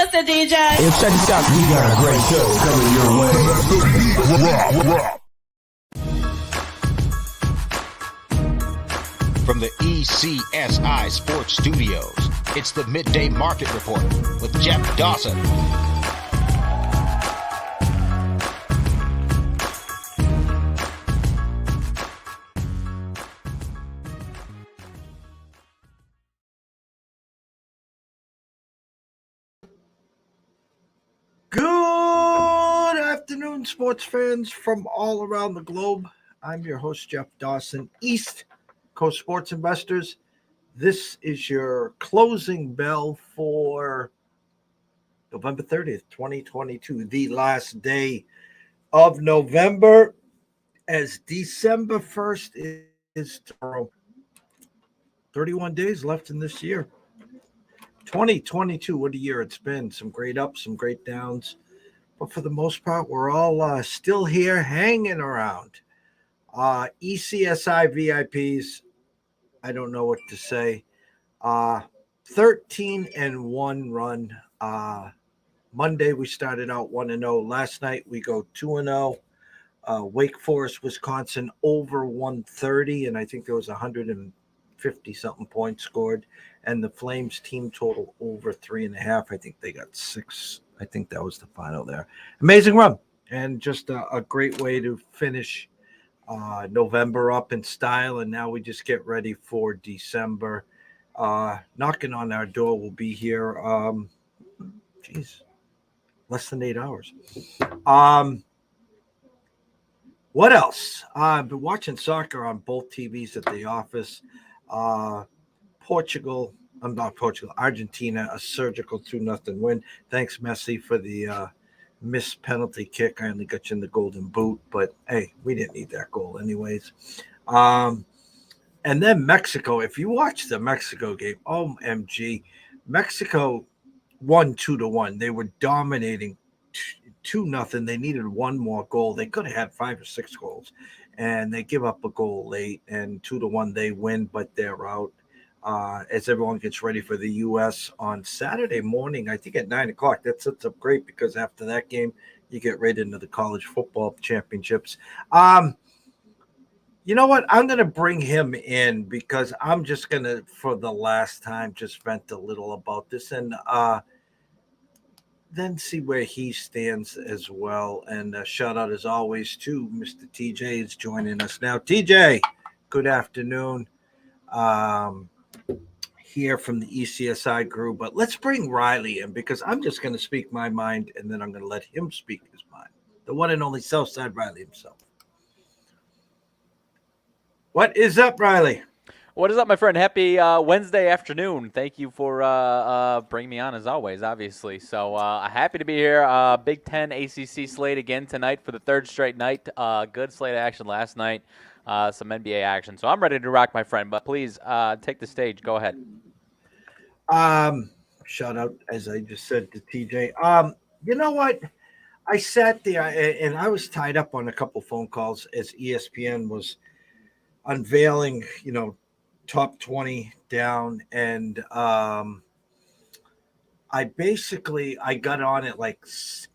Mr. DJ. Hey, check this out. We got a great show coming your way. From the ECSI Sports Studios, it's the Midday Market Report with Jeff Dawson. Good afternoon, sports fans from all around the globe. I'm your host, Jeff Dawson, East Coast Sports Investors. This is your closing bell for November 30th, 2022, the last day of November, as December 1st is tomorrow. 31 days left in this year. 2022, what a year it's been. Some great ups, some great downs. But for the most part, we're all still here hanging around. ECSI VIPs, I don't know what to say. 13-1 run. Monday, we started out 1-0. Last night, we go 2-0. Wake Forest, Wisconsin, over 130. And I think there was 150-something points scored. And the Flames team total over 3.5. I think they got 6. I think that was the final there. Amazing run. And just a great way to finish November up in style. And now we just get ready for December. Knocking on our door will be here. Less than 8 hours. What else? I've been watching soccer on both TVs at the office. Argentina, a surgical 2-0 win. Thanks, Messi, for the missed penalty kick. I only got you in the golden boot, but hey, we didn't need that goal anyways. And then Mexico. If you watch the Mexico game, OMG, Mexico won 2-1. They were dominating 2-0. They needed one more goal. They could have had 5 or 6 goals, and they give up a goal late, and 2-1 they win, but they're out. As everyone gets ready for the U.S. on Saturday morning, I think at 9 o'clock. That sets up great because after that game, you get right into the college football championships. You know what? I'm going to bring him in because I'm just going to, for the last time, just vent a little about this and then see where he stands as well. And shout out, as always, to Mr. TJ is joining us now. TJ, good afternoon. Here from the ECSI group, but let's bring Riley in because I'm just going to speak my mind and then I'm going to let him speak his mind. The one and only South Side Riley himself. What is up, Riley? What is up, my friend? Happy Wednesday afternoon. Thank you for bringing me on, as always, obviously. So happy to be here. Big Ten ACC slate again tonight for the third straight night. Good slate of action last night. Some NBA action. So I'm ready to rock, my friend. But please take the stage. Go ahead. Shout out, as I just said, to TJ. You know what? I sat there and I was tied up on a couple phone calls as ESPN was unveiling, top 20 down. And I got on at like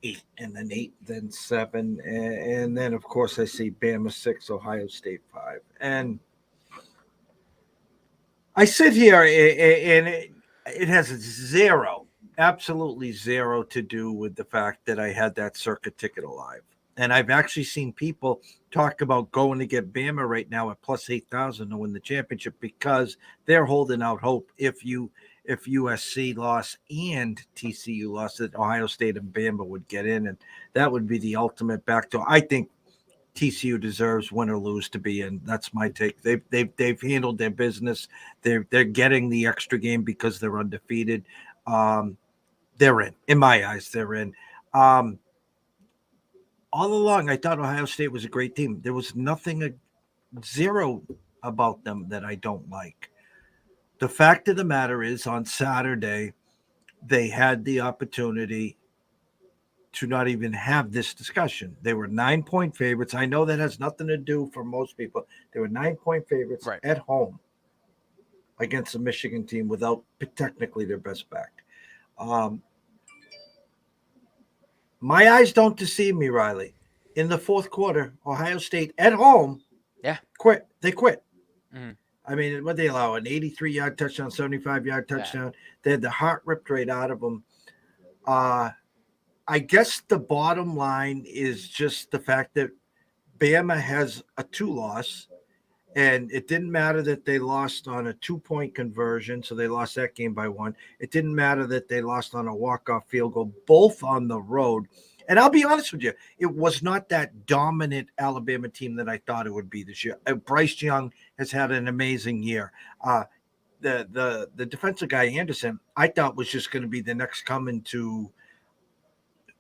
8 and then 8, then 7. And then, of course, I see Bama 6, Ohio State 5. And I sit here and it has absolutely zero to do with the fact that I had that circuit ticket alive. And I've actually seen people talk about going to get Bama right now at plus 8,000 to win the championship because they're holding out hope if USC lost and TCU lost, that Ohio State and Bama would get in, and that would be the ultimate backdoor. I think TCU deserves, win or lose, to be in. That's my take. They've handled their business. They're getting the extra game because they're undefeated. They're in. In my eyes, they're in. All along, I thought Ohio State was a great team. There was zero about them that I don't like. The fact of the matter is, on Saturday, they had the opportunity to not even have this discussion. They were 9-point favorites. I know that has nothing to do for most people. They were 9-point favorites at home against the Michigan team without technically their best back. My eyes don't deceive me, Riley. In the fourth quarter, Ohio State at home Yeah. quit. They quit. Mhm. I mean, what they allow an 83-yard touchdown, 75-yard Yeah. touchdown. They had the heart ripped right out of them. I guess the bottom line is just the fact that Bama has a 2-loss, and it didn't matter that they lost on a 2-point conversion, so they lost that game by 1. It didn't matter that they lost on a walk-off field goal, both on the road. And I'll be honest with you, it was not that dominant Alabama team that I thought it would be this year. Bryce Young has had an amazing year. The defensive guy Anderson, I thought was just going to be the next coming to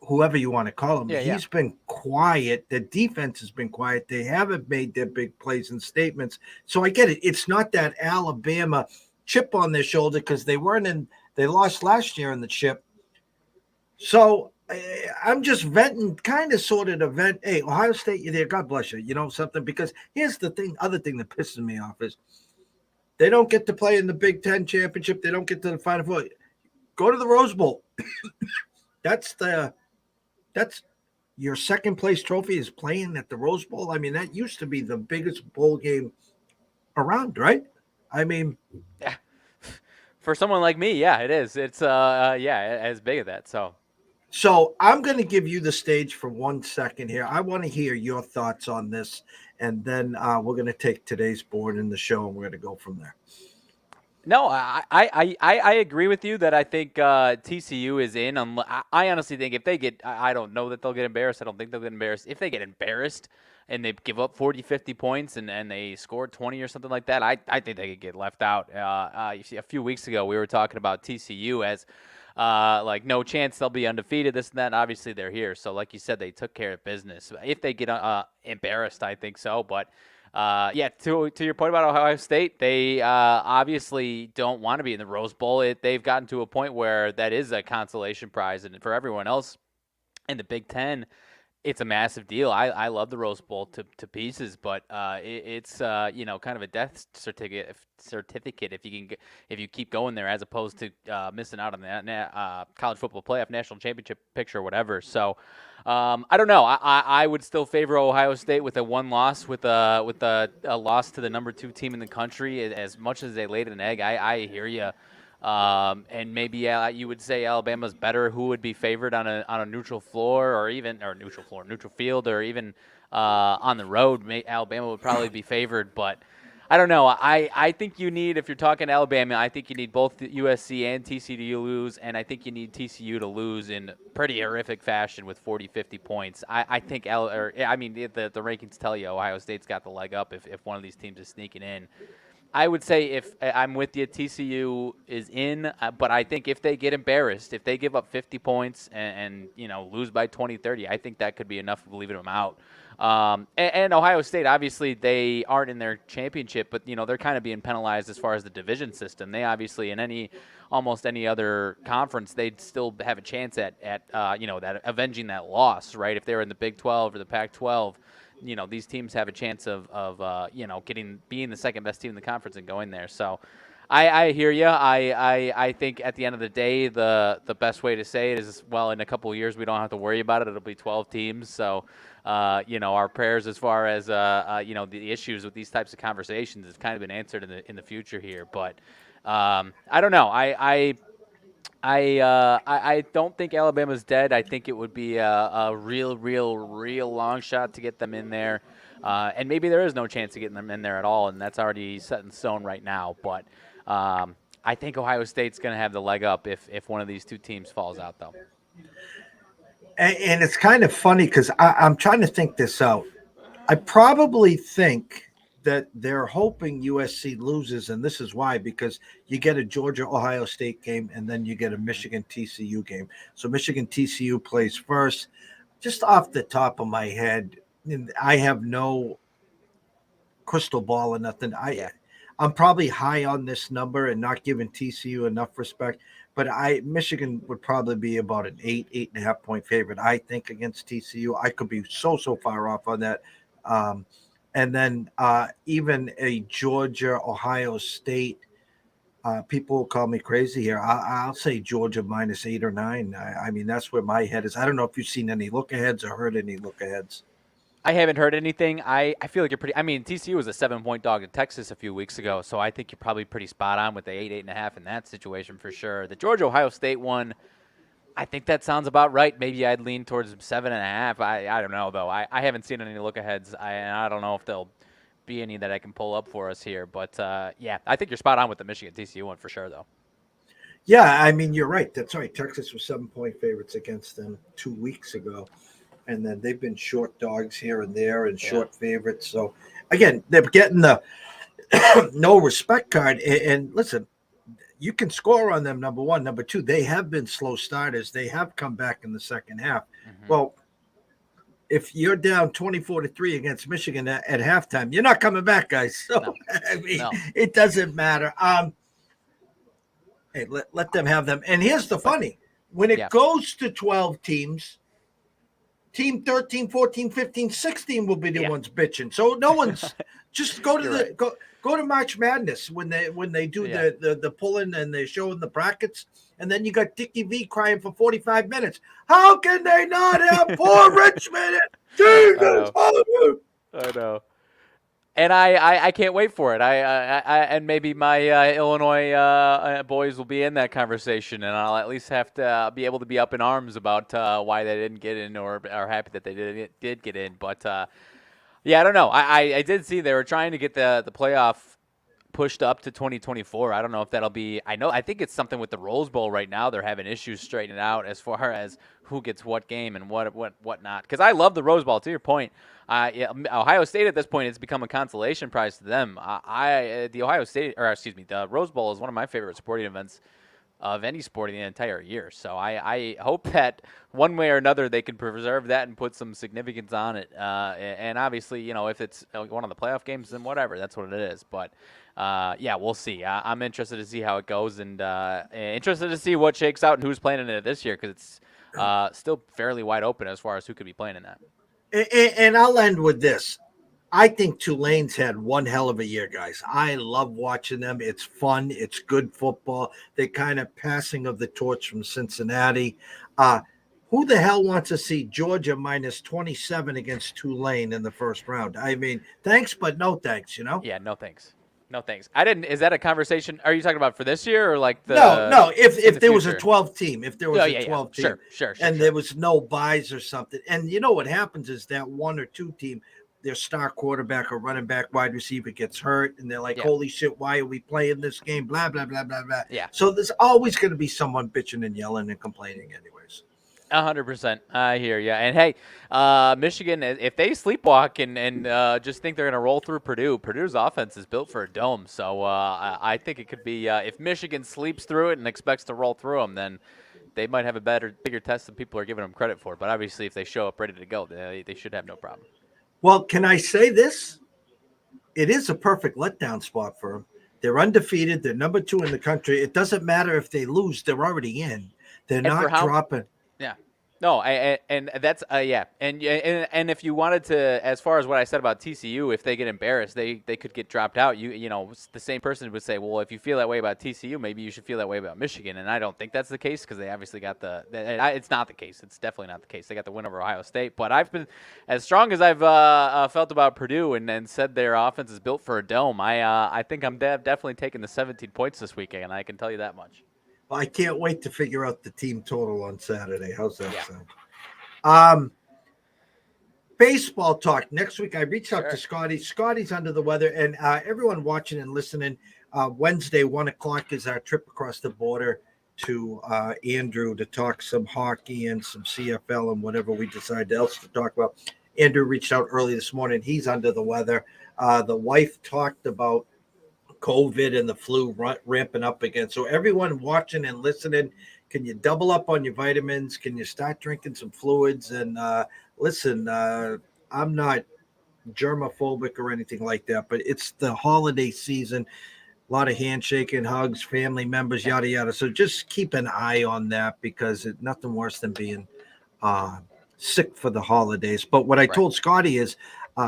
whoever you want to call him. Yeah. He's been quiet. The defense has been quiet. They haven't made their big plays and statements. So I get it. It's not that Alabama chip on their shoulder because they weren't in. They lost last year in the chip. So I'm just venting, kind of sort of to vent. Hey, Ohio State, you're there. God bless you. You know something? Because here's the thing. Other thing that pisses me off is they don't get to play in the Big Ten championship. They don't get to the Final Four. Go to the Rose Bowl. That's your second place trophy is playing at the Rose Bowl. I mean, that used to be the biggest bowl game around, right? I mean, Yeah. For someone like me, yeah, it is. It's as big as that. So I'm going to give you the stage for 1 second here. I want to hear your thoughts on this, and then we're going to take today's board in the show, and we're going to go from there. No, I agree with you that I think TCU is in. I honestly think if they get, I don't know that they'll get embarrassed. I don't think they'll get embarrassed. If they get embarrassed and they give up 40, 50 points and they score 20 or something like that, I think they could get left out. You see, a few weeks ago we were talking about TCU as like no chance they'll be undefeated, this and that. Obviously they're here, so like you said, they took care of business. If they get embarrassed, I think so, but. To your point about Ohio State, they obviously don't want to be in the Rose Bowl. They've gotten to a point where that is a consolation prize, and for everyone else in the Big Ten, it's a massive deal. I love the Rose Bowl to pieces, but it's kind of a death certificate if you keep going there, as opposed to missing out on that college football playoff national championship picture or whatever. So. I don't know. I would still favor Ohio State with a 1 loss, with a loss to the number 2 team in the country. As much as they laid an egg, I hear you. And maybe you would say Alabama's better. Who would be favored on a neutral floor, or neutral field, or even on the road? Alabama would probably be favored, but. I don't know. I think you need, if you're talking Alabama, I think you need both USC and TCU to lose, and I think you need TCU to lose in pretty horrific fashion with 40, 50 points. I think the rankings tell you Ohio State's got the leg up if one of these teams is sneaking in. I would say if I'm with you, TCU is in, but I think if they get embarrassed, if they give up 50 points and lose by 20, 30, I think that could be enough of leaving them out. And Ohio State, obviously, they aren't in their championship, but they're kind of being penalized as far as the division system. They obviously, in almost any other conference, they'd still have a chance at that avenging that loss, right? If they're in the Big 12 or the Pac-12. These teams have a chance of being the second best team in the conference and going there. So I hear you. I think at the end of the day, the best way to say it is, well, in a couple of years, we don't have to worry about it. It'll be 12 teams. So, our prayers as far as, the issues with these types of conversations have kind of been answered in the future here. But I don't know. I don't think Alabama's dead. I think it would be a real long shot to get them in there. And maybe there is no chance of getting them in there at all, and that's already set in stone right now. But I think Ohio State's going to have the leg up if one of these 2 teams falls out, though. And it's kind of funny because I'm trying to think this out. I probably think that they're hoping USC loses, and this is why, because you get a Georgia-Ohio State game, and then you get a Michigan-TCU game. So Michigan-TCU plays first. Just off the top of my head, I have no crystal ball or nothing. I'm probably high on this number and not giving TCU enough respect, but Michigan would probably be about an 8.5 point favorite, I think, against TCU. I could be so far off on that. And then even a Georgia, Ohio State, People will call me crazy here. I'll say Georgia minus 8 or 9. I mean, that's where my head is. I don't know if you've seen any look aheads or heard any look aheads. I haven't heard anything. I feel like you're pretty. I mean, TCU was a 7-point dog in Texas a few weeks ago, so I think you're probably pretty spot on with the 8.5 in that situation for sure. The Georgia Ohio State one, I think that sounds about right. Maybe I'd lean towards 7.5. I don't know though. I haven't seen any look aheads. I don't know if there'll be any that I can pull up for us here. But yeah, I think you're spot on with the Michigan TCU one for sure though. Yeah, I mean, you're right. That's right. Texas was 7-point favorites against them 2 weeks ago. And then they've been short dogs here and there and short favorites. So, again, they're getting the no respect card. And listen, you can score on them, number one. Number two, they have been slow starters. They have come back in the second half. Mm-hmm. Well, if you're down 24-3 against Michigan at halftime, you're not coming back, guys. So, no. I mean, it doesn't matter. Hey, let them have them. And here's the funny. When it goes to 12 teams, Team 13, 14, 15, 16 will be the ones bitching. So no one's just go to go to March Madness when they do the pulling and they're showing the brackets, and then you got Dickie V crying for 45 minutes. How can they not have poor Richmond? Jesus, I know. And I can't wait for it. I and maybe my Illinois boys will be in that conversation, and I'll at least have to be able to be up in arms about why they didn't get in, or are happy that they did get in. But yeah, I don't know. I did see they were trying to get the playoff pushed up to 2024. I don't know if that'll be. I think it's something with the Rose Bowl right now. They're having issues straightening out as far as who gets what game and what not. Because I love the Rose Bowl. To your point. Ohio State at this point has become a consolation prize to them. The Rose Bowl is one of my favorite sporting events of any sport in the entire year. So I hope that one way or another they can preserve that and put some significance on it. And obviously, if it's one of the playoff games, then whatever, that's what it is. But yeah, we'll see. I'm interested to see how it goes, and interested to see what shakes out and who's playing in it this year, because it's still fairly wide open as far as who could be playing in that. And I'll end with this. I think Tulane's had one hell of a year, guys. I love watching them. It's fun. It's good football. They're kind of passing of the torch from Cincinnati. Who the hell wants to see Georgia minus 27 against Tulane in the first round? I mean, thanks, but no thanks, Yeah, no thanks. No thanks. I didn't. Is that a conversation? Are you talking about for this year or like the? No. If there was a 12 team, if there was a 12 team, sure, and there was no buys or something, and what happens is that one or two team, their star quarterback or running back, wide receiver gets hurt, and they're like, "Holy shit, why are we playing this game?" Blah blah blah blah blah. Yeah. So there's always going to be someone bitching and yelling and complaining, anyways. 100%. I hear you. And hey, Michigan, if they sleepwalk and just think they're going to roll through Purdue, Purdue's offense is built for a dome. So I think it could be if Michigan sleeps through it and expects to roll through them, then they might have a bigger test than people are giving them credit for. But obviously, if they show up ready to go, they should have no problem. Well, can I say this? It is a perfect letdown spot for them. They're undefeated. They're number 2 in the country. It doesn't matter if they lose. They're already in. They're not dropping. Yeah. No, and that's and if you wanted to, as far as what I said about TCU, if they get embarrassed, they could get dropped out. The same person would say, well, if you feel that way about TCU, maybe you should feel that way about Michigan, and I don't think that's the case because they obviously got it's not the case. It's definitely not the case. They got the win over Ohio State, but I've been as strong as I've felt about Purdue and said their offense is built for a dome. I think I'm definitely taking the 17 points this weekend, and I can tell you that much. Well, I can't wait to figure out the team total on Saturday. How's that sound? Baseball talk. Next week, I reached out to Scotty. Scotty's under the weather, and everyone watching and listening, Wednesday, 1 o'clock is our trip across the border to Andrew to talk some hockey and some CFL and whatever we decide else to talk about. Andrew reached out early this morning. He's under the weather. The wife talked about COVID and the flu ramping up again. So everyone watching and listening, can you double up on your vitamins? Can you start drinking some fluids? And listen, I'm not germophobic or anything like that, but it's the holiday season. A lot of handshaking, hugs, family members, yada, yada. So just keep an eye on that because it's nothing worse than being sick for the holidays. But what I told Scotty is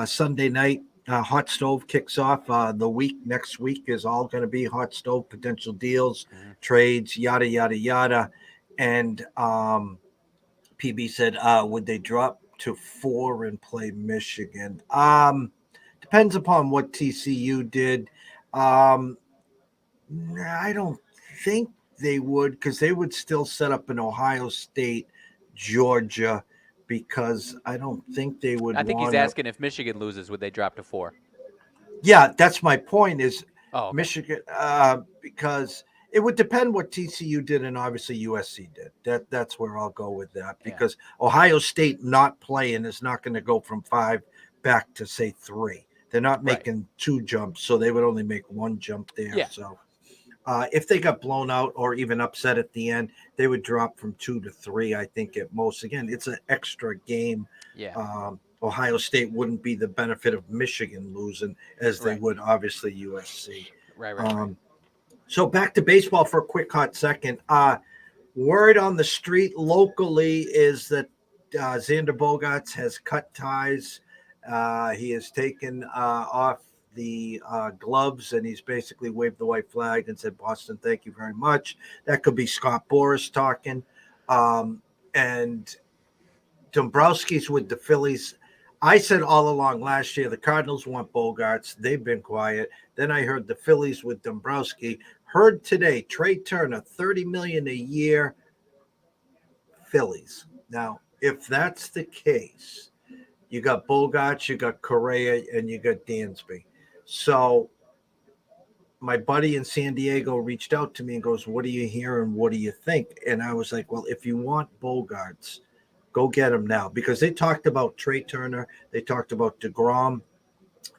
Sunday night, Hot stove kicks off the week. Next week is all going to be hot stove potential deals, trades, yada yada yada. And PB said, would they drop to 4 and play Michigan? Depends upon what TCU did. I don't think they would, because they would still set up an Ohio State, Georgia, because I don't think they would. I think he's wanna... asking if Michigan loses, would they drop to 4? Yeah, that's my point. Is Okay. Michigan, because it would depend what TCU did and obviously USC did. That's where I'll go with that, because Ohio State not playing is not going to go from 5 back to say 3. They're not making 2 jumps, so they would only make 1 jump there. Yeah. So if they got blown out or even upset at the end, they would drop from 2 to 3, I think, at most. Again, it's an extra game. Yeah. Ohio State wouldn't be the benefit of Michigan losing as they would obviously USC. Right. So back to baseball for a quick hot second. Word on the street locally is that Xander Bogaerts has cut ties. He has taken off the gloves, and he's basically waved the white flag and said, Boston, thank you very much. That could be Scott Boras talking. And Dombrowski's with the Phillies. I said all along last year the Cardinals want Bogaerts. They've been quiet. Then I heard the Phillies with Dombrowski. Heard today, Trey Turner, $30 million a year, Phillies. Now, if that's the case, you got Bogaerts, you got Correa, and you got Dansby. So my buddy in San Diego reached out to me and goes, what do you hear and what do you think? And I was like, well, if you want Bogaerts, go get him now, because they talked about Trey Turner, they talked about DeGrom,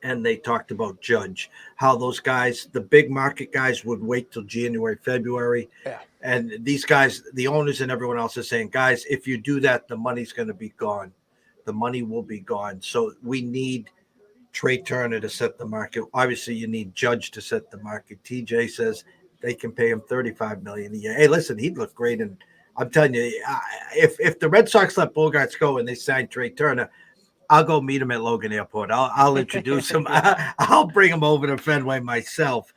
and they talked about Judge, how those guys, the big market guys, would wait till January, February. Yeah. And these guys, the owners and everyone else is saying, guys, if you do that, the money's going to be gone. The money will be gone. So we need Trey Turner to set the market. Obviously, you need Judge to set the market. TJ says they can pay him $35 million a year. Hey, listen, he'd look great. And I'm telling you, if the Red Sox let Bogaerts go and they sign Trey Turner, I'll go meet him at Logan Airport. I'll introduce him. I'll bring him over to Fenway myself.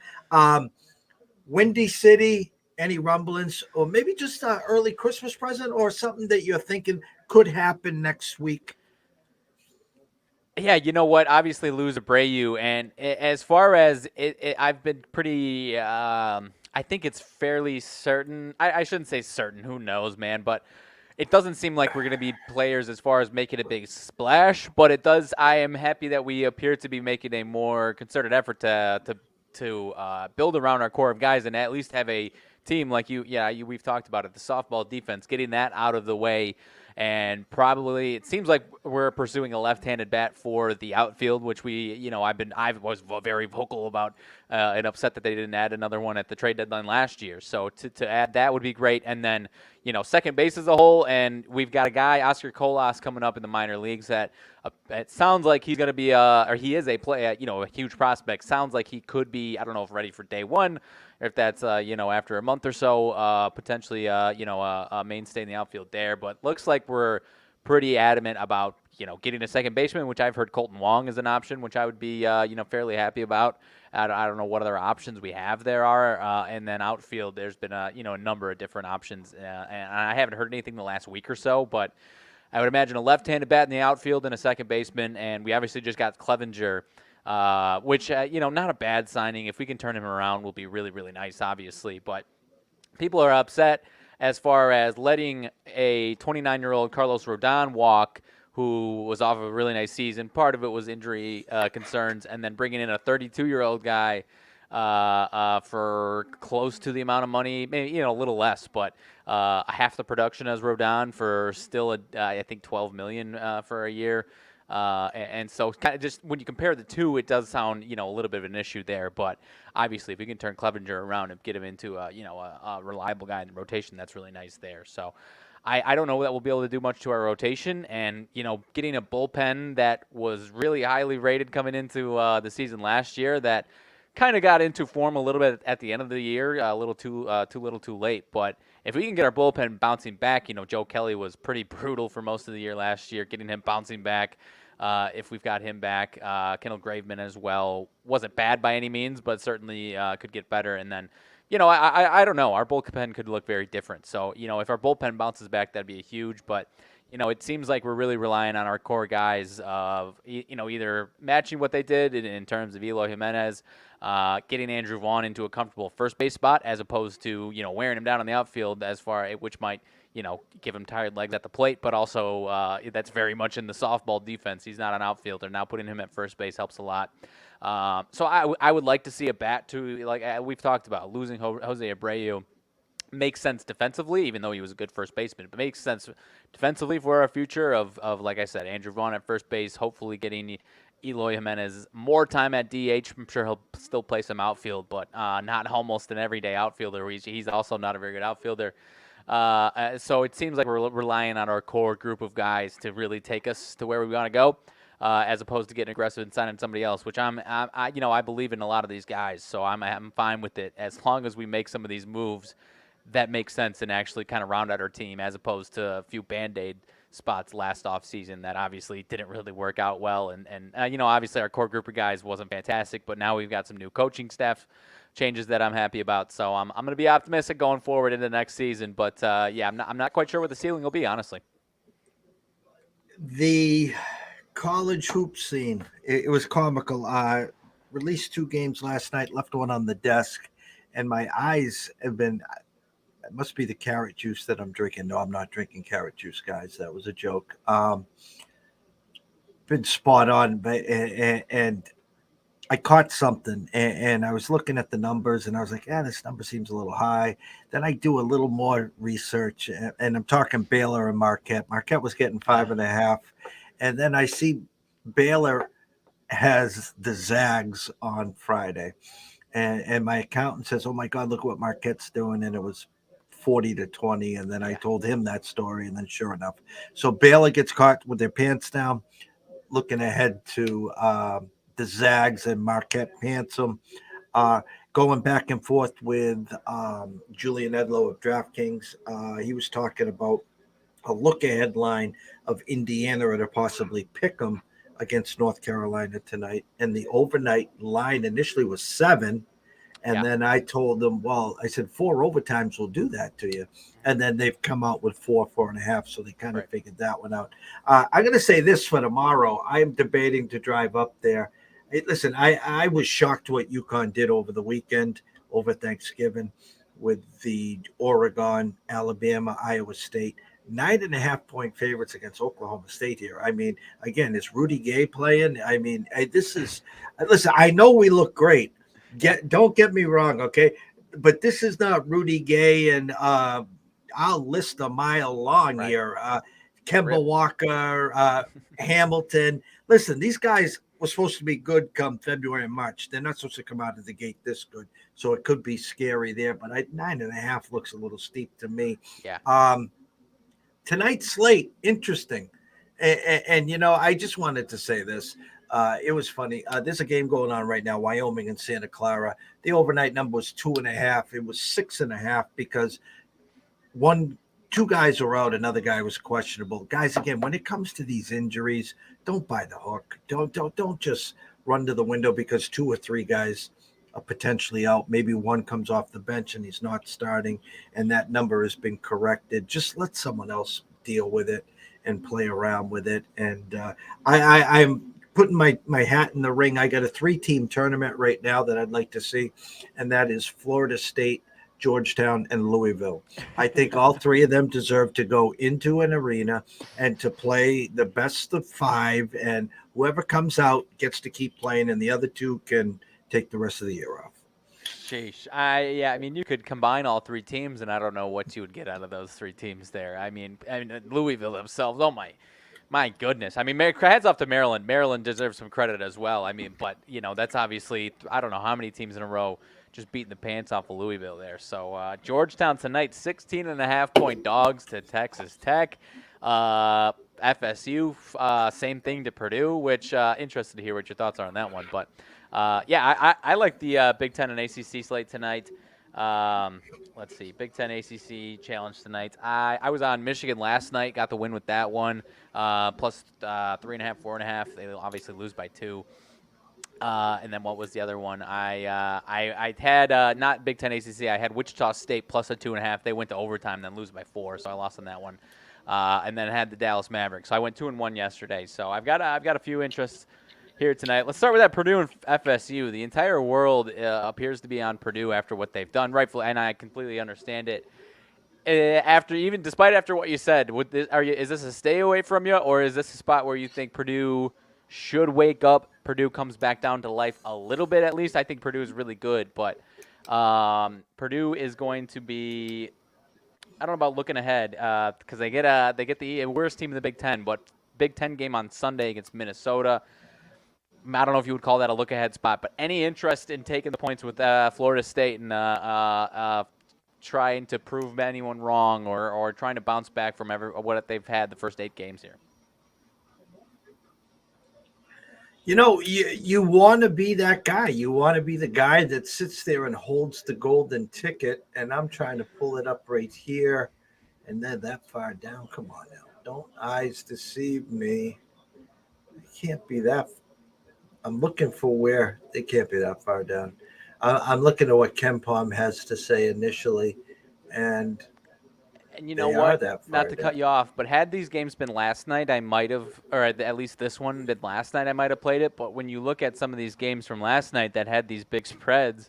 Windy City, any rumblings, or maybe just an early Christmas present or something that you're thinking could happen next week? Yeah, you know what? Obviously, lose Abreu, and as far as I've been pretty. I think it's fairly certain. I shouldn't say certain. Who knows, man? But it doesn't seem like we're going to be players as far as making a big splash. But it does. I am happy that we appear to be making a more concerted effort to build around our core of guys and at least have a team like you. Yeah, we've talked about it. The softball defense, getting that out of the way. And probably it seems like we're pursuing a left-handed bat for the outfield, which I was very vocal about and upset that they didn't add another one at the trade deadline last year. So to add that would be great. And then, second base as a whole, and we've got a guy, Oscar Colas, coming up in the minor leagues that it sounds like he's going to be or he is a huge prospect. Sounds like he could be, I don't know if ready for day one, or if that's after a month or so, potentially a mainstay in the outfield there. But looks like we're pretty adamant about getting a second baseman, which I've heard Colton Wong is an option, which I would be fairly happy about. I don't know what other options we have there are, and then outfield. There's been a number of different options, and I haven't heard anything the last week or so, but I would imagine a left-handed bat in the outfield and a second baseman, and we obviously just got Clevenger. Which, not a bad signing. If we can turn him around, will be really, really nice, obviously. But people are upset as far as letting a 29-year-old Carlos Rodon walk, who was off of a really nice season. Part of it was injury concerns, and then bringing in a 32-year-old guy for close to the amount of money, maybe a little less, but half the production as Rodon for still, I think, $12 million for a year. And so kind of just when you compare the two, it does sound, a little bit of an issue there. But obviously, if we can turn Clevenger around and get him into a reliable guy in the rotation, that's really nice there. So I don't know that we'll be able to do much to our rotation. And, getting a bullpen that was really highly rated coming into the season last year that kind of got into form a little bit at the end of the year, a little too late. But if we can get our bullpen bouncing back, Joe Kelly was pretty brutal for most of the year last year, getting him bouncing back if we've got him back. Kendall Graveman as well wasn't bad by any means, but certainly could get better. And then, I don't know. Our bullpen could look very different. So, if our bullpen bounces back, that'd be a huge. But, it seems like we're really relying on our core guys of, either matching what they did in terms of Eloy Jimenez, getting Andrew Vaughn into a comfortable first base spot as opposed to, wearing him down on the outfield which might, give him tired legs at the plate, but also that's very much in the softball defense. He's not an outfielder. Now putting him at first base helps a lot. So I would like to see a bat to, like we've talked about, losing Jose Abreu makes sense defensively, even though he was a good first baseman. It makes sense defensively for our future of like I said, Andrew Vaughn at first base, hopefully getting Eloy Jimenez more time at DH. I'm sure he'll still play some outfield, but not almost an everyday outfielder. He's also not a very good outfielder. So it seems like we're relying on our core group of guys to really take us to where we want to go, as opposed to getting aggressive and signing somebody else, which I believe in a lot of these guys. So I'm fine with it as long as we make some of these moves that make sense and actually kind of round out our team, as opposed to a few Band-Aid spots last offseason that obviously didn't really work out well. And obviously our core group of guys wasn't fantastic, but now we've got some new coaching staff changes that I'm happy about. So I'm going to be optimistic going forward into next season. But, I'm not quite sure what the ceiling will be, honestly. The college hoop scene, it was comical. Released 2 games last night, left one on the desk, and my eyes have been – it must be the carrot juice that I'm drinking. No, I'm not drinking carrot juice, guys. That was a joke. Been spot on, and I caught something, and I was looking at the numbers, and I was like, this number seems a little high. Then I do a little more research, and I'm talking Baylor and Marquette. Marquette was getting 5.5, and then I see Baylor has the Zags on Friday, and my accountant says, "Oh my God, look what Marquette's doing," and it was 40-20, and then I told him that story, and then sure enough, so Baylor gets caught with their pants down, looking ahead to the Zags, and Marquette pants them. Going back and forth with Julian Edlow of DraftKings, he was talking about a look-ahead line of Indiana to possibly pick them against North Carolina tonight, and the overnight line initially was 7. And then I told them, I said 4 overtimes will do that to you. And then they've come out with 4.5. So they kind of figured that one out. I'm going to say this for tomorrow. I'm debating to drive up there. Hey, listen, I was shocked what UConn did over the weekend, over Thanksgiving, with the Oregon, Alabama, Iowa State. 9.5-point favorites against Oklahoma State here. I mean, again, is Rudy Gay playing? I mean, listen, I know we look great. Don't get me wrong, okay? But this is not Rudy Gay, and I'll list a mile long here. Kemba Walker, Hamilton. Listen, these guys were supposed to be good come February and March. They're not supposed to come out of the gate this good, so it could be scary there. But 9.5 looks a little steep to me. Yeah. Tonight's slate, interesting. And I just wanted to say this. It was funny. There's a game going on right now, Wyoming and Santa Clara. The overnight number was 2.5. It was 6.5 because 2 guys were out, another guy was questionable. Guys, again, when it comes to these injuries, don't buy the hook. Don't just run to the window because 2 or 3 guys are potentially out. Maybe one comes off the bench and he's not starting, and that number has been corrected. Just let someone else deal with it and play around with it. And I'm putting my hat in the ring. I got a 3-team tournament right now that I'd like to see, and that is Florida State, Georgetown, and Louisville. I think all 3 of them deserve to go into an arena and to play the best of 5, and whoever comes out gets to keep playing, and the other 2 can take the rest of the year off. Sheesh. I mean, you could combine all 3 teams, and I don't know what you would get out of those 3 teams there. I mean, Louisville themselves, oh my goodness. I mean, hats off to Maryland. Maryland deserves some credit as well. I mean, but, that's obviously, I don't know how many teams in a row just beating the pants off of Louisville there. So, Georgetown tonight, 16.5-point dogs to Texas Tech. FSU, same thing to Purdue, which interested to hear what your thoughts are on that one. But, I like the Big Ten and ACC slate tonight. Let's see. Big Ten ACC challenge tonight. I was on Michigan last night. Got the win with that one. Plus 3.5, 4.5. They obviously lose by 2. And then what was the other one? I had not Big Ten ACC. I had Wichita State plus a 2.5. They went to overtime, then lose by 4, so I lost on that one. And then I had the Dallas Mavericks. So I went 2-1 yesterday. So I've got a few interests here tonight. Let's start with that Purdue and FSU. The entire world appears to be on Purdue after what they've done, rightfully, and I completely understand it. Despite what you said, is this a stay away from you, or is this a spot where you think Purdue should wake up? Purdue comes back down to life a little bit, at least. I think Purdue is really good, but Purdue is going to be. I don't know about looking ahead because they get the worst team in the Big Ten, but Big Ten game on Sunday against Minnesota. I don't know if you would call that a look-ahead spot, but any interest in taking the points with Florida State and trying to prove anyone wrong or trying to bounce back from what they've had the first 8 games here? You want to be that guy. You want to be the guy that sits there and holds the golden ticket, and I'm trying to pull it up right here, and they're that far down. Come on now. Don't eyes deceive me. It can't be that. I'm looking for where they can't be that far down. I'm looking at what KenPom has to say initially, and you know what? Not to cut you off, but had these games been last night, I might have, or at least this one been last night, I might have played it. But when you look at some of these games from last night that had these big spreads,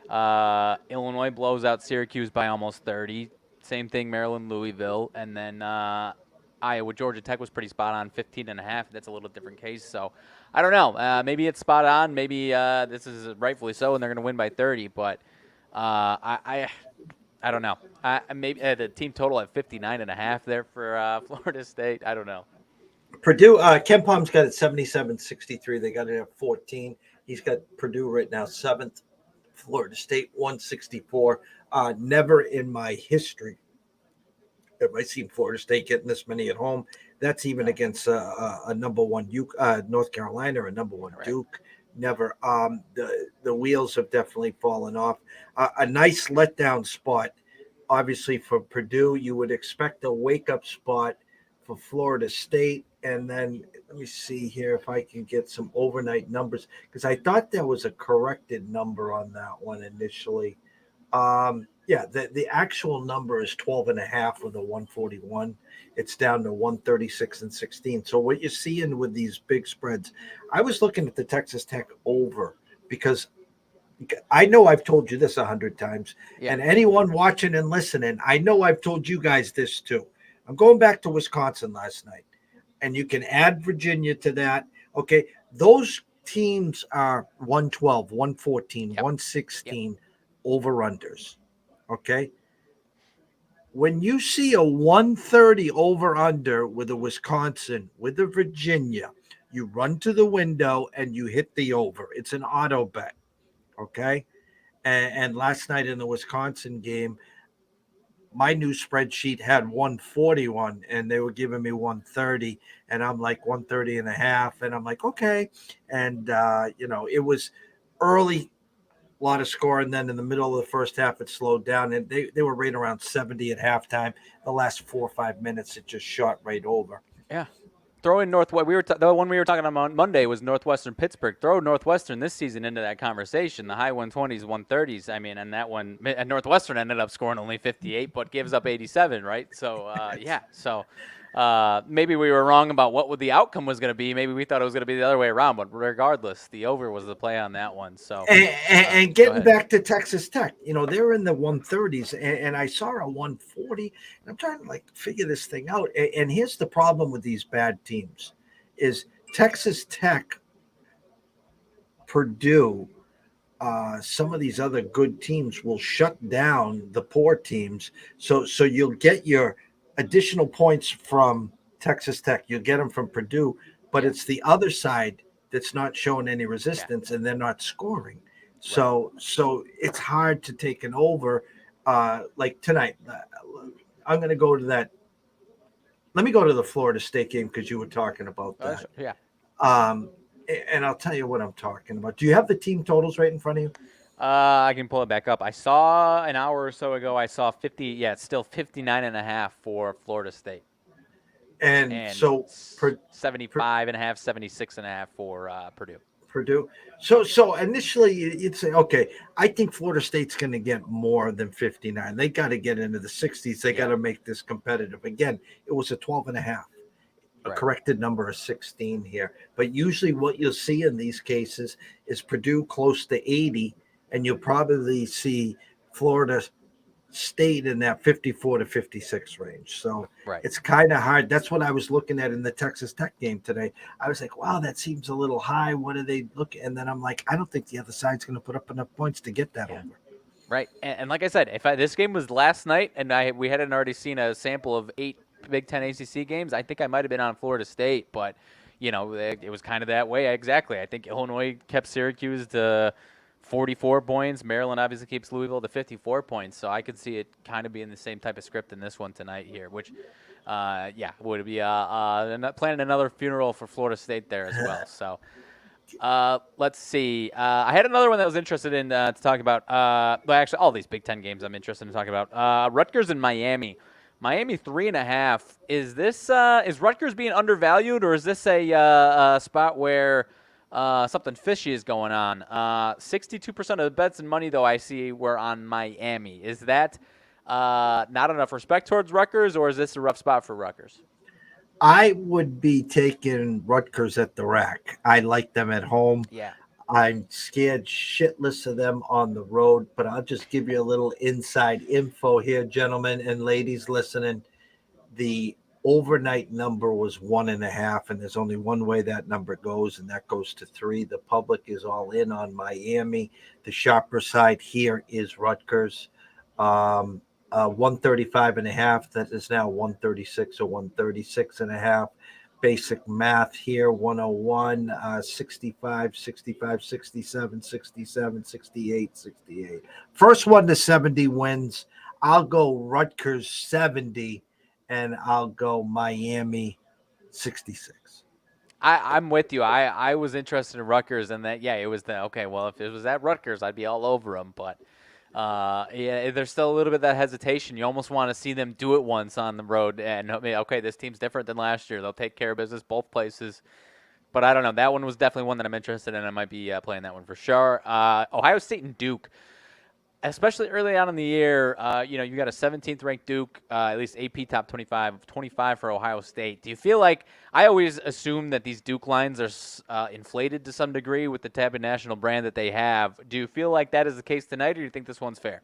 Illinois blows out Syracuse by almost 30. Same thing, Maryland, Louisville, and then Iowa, Georgia Tech was pretty spot on, 15.5. That's a little different case. So I don't know. Maybe it's spot on. Maybe this is rightfully so, and they're going to win by 30. But I don't know. Maybe the team total at 59.5 there for Florida State. I don't know. Purdue, KenPom's got it 77-63. They got it at 14. He's got Purdue right now 7th. Florida State 164. Never in my history have I seen Florida State getting this many at home. That's even against a number 1 North Carolina or a number 1 Duke. Never. The wheels have definitely fallen off. A nice letdown spot, obviously, for Purdue. You would expect a wake-up spot for Florida State. And then let me see here if I can get some overnight numbers, because I thought there was a corrected number on that one initially. The actual number is 12.5 with a 141. It's down to 136-16. So what you're seeing with these big spreads, I was looking at the Texas Tech over because I know I've told you this 100 times, and anyone watching and listening, I know I've told you guys this too. I'm going back to Wisconsin last night, and you can add Virginia to that. Okay, those teams are 112, 114, 116 over-unders. Okay. When you see a 130 over-under with a Wisconsin, with a Virginia, you run to the window and you hit the over. It's an auto bet. Okay. And last night in the Wisconsin game, my new spreadsheet had 141 and they were giving me 130, and I'm like 130.5. And I'm like, okay. And, it was early, a lot of score, and then in the middle of the first half it slowed down, and they were right around 70 at halftime. The last 4 or 5 minutes it just shot right over. Yeah, throw in Northwest. The one we were talking about on Monday was Northwestern Pittsburgh. Throw Northwestern this season into that conversation. The high 120s, 130s. I mean, and that one, and Northwestern ended up scoring only 58, but gives up 87, right? So So maybe we were wrong about what the outcome was going to be. Maybe we thought it was going to be the other way around, but regardless, the over was the play on that one. So and getting back to Texas Tech, they're in the 130s, and I saw a 140, and I'm trying to figure this thing out. And here's the problem with these bad teams is Texas Tech, Purdue, some of these other good teams will shut down the poor teams. So you'll get your additional points from Texas Tech. You'll get them from Purdue, but it's the other side that's not showing any resistance, and they're not scoring. So it's hard to take an over. Like tonight, I'm going to go to that. Let me go to the Florida State game because you were talking about that. Yeah. And I'll tell you what I'm talking about. Do you have the team totals right in front of you? I can pull it back up. I saw an hour or so ago, I saw 50, yeah, it's still 59.5 for Florida State. And And so, per, 75.5, 76.5 for Purdue. Purdue. So initially you'd say, okay, I think Florida State's going to get more than 59. They got to get into the 60s. They got to make this competitive. Again, it was a 12 and a half, a Right. corrected number of 16 here. But usually what you'll see in these cases is Purdue close to 80, and you'll probably see Florida State in that 54 to 56 range. So Right. it's kind of hard. That's what I was looking at in the Texas Tech game today. I was like, wow, that seems a little high. What are they looking? And then I'm like, I don't think the other side's going to put up enough points to get that over. Right. And like I said, this game was last night and we hadn't already seen a sample of 8 Big Ten ACC games, I think I might have been on Florida State, but, it was kind of that way. Exactly. I think Illinois kept Syracuse to 44 points. Maryland obviously keeps Louisville to 54 points, so I could see it kind of being the same type of script in this one tonight here, which, would be planning another funeral for Florida State there as well. So let's see. I had another one that I was interested in to talk about. Well, actually, all these Big Ten games I'm interested in talking about. Rutgers and Miami. Miami 3.5. Is this is Rutgers being undervalued, or is this a spot where something fishy is going on? 62% of the bets and money, though, I see were on Miami. Is that not enough respect towards Rutgers, or is this a rough spot for Rutgers? I would be taking Rutgers at the rack. I like them at home. Yeah. I'm scared shitless of them on the road, but I'll just give you a little inside info here, gentlemen and ladies listening. The overnight number was 1.5, and there's only one way that number goes, and that goes to 3. The public is all in on Miami. The sharper side here is Rutgers. 135.5. That is now 136 or 136.5. Basic math here, 101, 65, 65, 67, 67, 68, 68. First one to 70 wins. I'll go Rutgers 70, and I'll go Miami 66. I'm with you. I was interested in Rutgers, and that, it was okay, well, if it was at Rutgers, I'd be all over them, but there's still a little bit of that hesitation. You almost want to see them do it once on the road, and okay, this team's different than last year. They'll take care of business both places. But I don't know. That one was definitely one that I'm interested in. I might be playing that one for sure. Ohio State and Duke, especially early on in the year, you got a 17th ranked Duke, at least AP top 25, 25 for Ohio State. Do you feel like, I always assume that these Duke lines are inflated to some degree with the Tabby national brand that they have. Do you feel like that is the case tonight, or do you think this one's fair?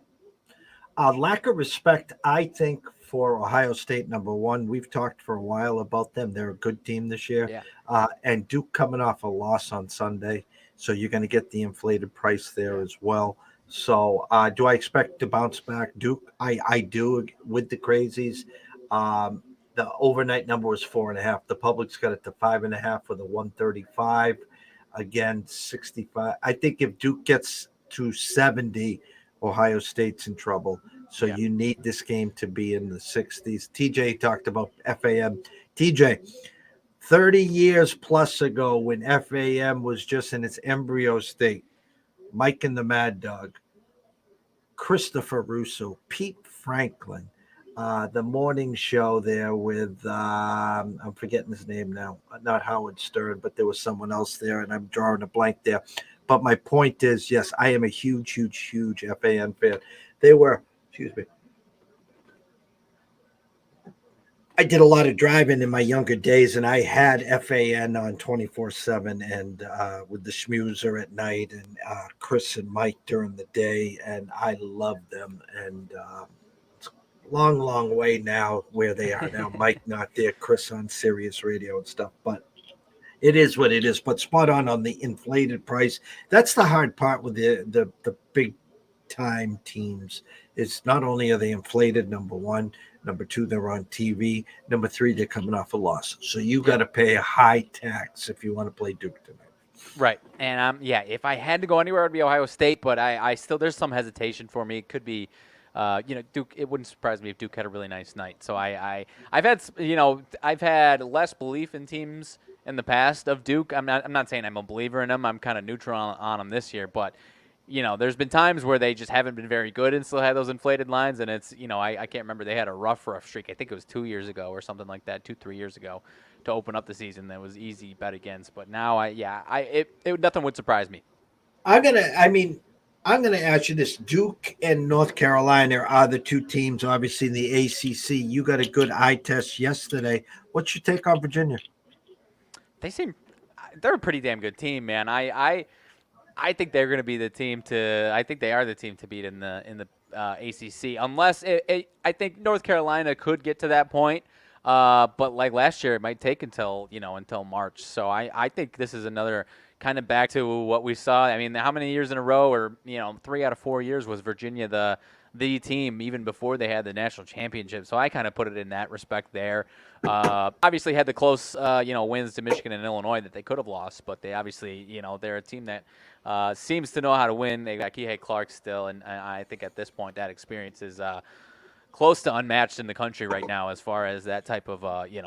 Lack of respect, I think, for Ohio State, number one. We've talked for a while about them. They're a good team this year. Yeah. And Duke coming off a loss on Sunday, so you're going to get the inflated price there as well. So do I expect to bounce back Duke? I do with the crazies. The overnight number was 4.5. The public's got it to 5.5 with a 135. Again, 65. I think if Duke gets to 70, Ohio State's in trouble. So you need this game to be in the 60s. TJ talked about FAM. TJ, 30 years plus ago when FAM was just in its embryo state, Mike and the Mad Dog, Christopher Russo, Pete Franklin, the morning show there with, I'm forgetting his name now, not Howard Stern, but there was someone else there, and I'm drawing a blank there. But my point is, yes, I am a huge, huge, huge FAN fan. They were, I did a lot of driving in my younger days, and I had FAN on 24/7, and with the schmoozer at night, and Chris and Mike during the day, and I loved them. And it's a long, long way now where they are now. Mike not there, Chris on Sirius Radio and stuff, but it is what it is. But spot on the inflated price. That's the hard part with the big time teams. It's not only are they inflated, number one, number two, they're on TV, number three, they're coming off a loss. So you got to pay a high tax if you want to play Duke tonight. Right. And if I had to go anywhere, it'd be Ohio State, but I still, there's some hesitation for me. It could be Duke. It wouldn't surprise me if Duke had a really nice night. So I've had less belief in teams in the past of Duke. I'm not saying I'm a believer in them. I'm kind of neutral on them this year, but there's been times where they just haven't been very good and still had those inflated lines, and it's, I can't remember. They had a rough streak. I think it was 2 years ago or something like that, 3 years ago, to open up the season. That was easy bet against. But now, nothing would surprise me. I'm gonna ask you this: Duke and North Carolina are the two teams, obviously in the ACC. You got a good eye test yesterday. What's your take on Virginia? They're a pretty damn good team, man. I think they're going to be the team to. I think they are the team to beat in the ACC, unless I think North Carolina could get to that point. But like last year, it might take until March. So I think this is another kind of back to what we saw. I mean, how many years in a row, or 3 out of 4 years, was Virginia the team even before they had the national championship? So I kind of put it in that respect there. Obviously had the close wins to Michigan and Illinois that they could have lost, but they obviously they're a team that seems to know how to win. They got Kihei Clark still, and I think at this point that experience is close to unmatched in the country right now as far as that type of